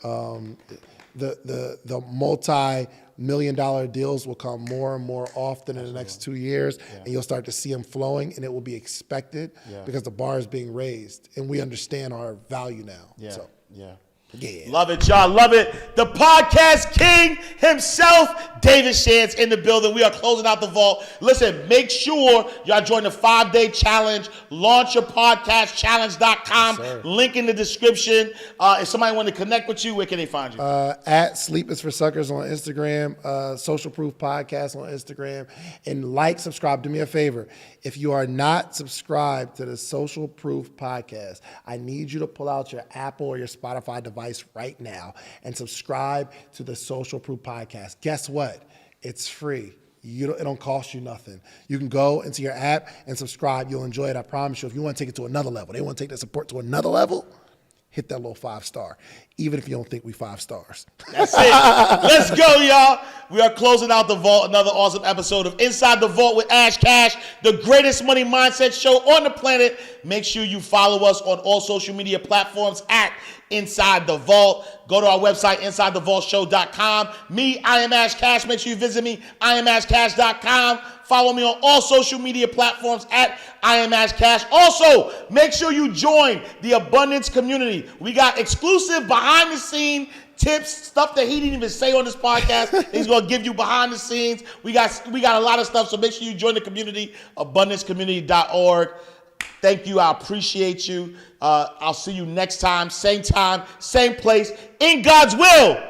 The multi-million-dollar deals will come more and more often in the next 2 years, and you'll start to see them flowing, and it will be expected because the bar is being raised, and we understand our value now. Yeah. So. Yeah. Yeah. Love it, y'all. Love it. The podcast king himself, David Shands, in the building. We are closing out the vault. Listen, make sure y'all join the 5-day challenge. Launchyourpodcastchallenge.com. Yes, link in the description. If somebody want to connect with you, where can they find you? At Sleep is for Suckers on Instagram, Social Proof Podcast on Instagram, and subscribe. Do me a favor. If you are not subscribed to the Social Proof Podcast, I need you to pull out your Apple or your Spotify device right now and subscribe to the Social Proof Podcast. Guess what? It's free. It don't cost you nothing. You can go into your app and subscribe. You'll enjoy it. I promise you. If you want to take it to another level, they want to take the support to another level, hit that little 5-star, even if you don't think we 5 stars. That's it. Let's go, y'all. We are closing out the vault. Another awesome episode of Inside the Vault with Ash Cash, the greatest money mindset show on the planet. Make sure you follow us on all social media platforms at Inside the Vault. Go to our website, InsideTheVaultShow.com. Me, I am Ash Cash. Make sure you visit me, IamAshCash.com. Follow me on all social media platforms at I am Ash Cash. Also, make sure you join the Abundance community. We got exclusive behind-the-scene tips, stuff that he didn't even say on this podcast. He's going to give you behind the scenes. We got a lot of stuff, so make sure you join the community, abundancecommunity.org. Thank you. I appreciate you. I'll see you next time, same same place, in God's will.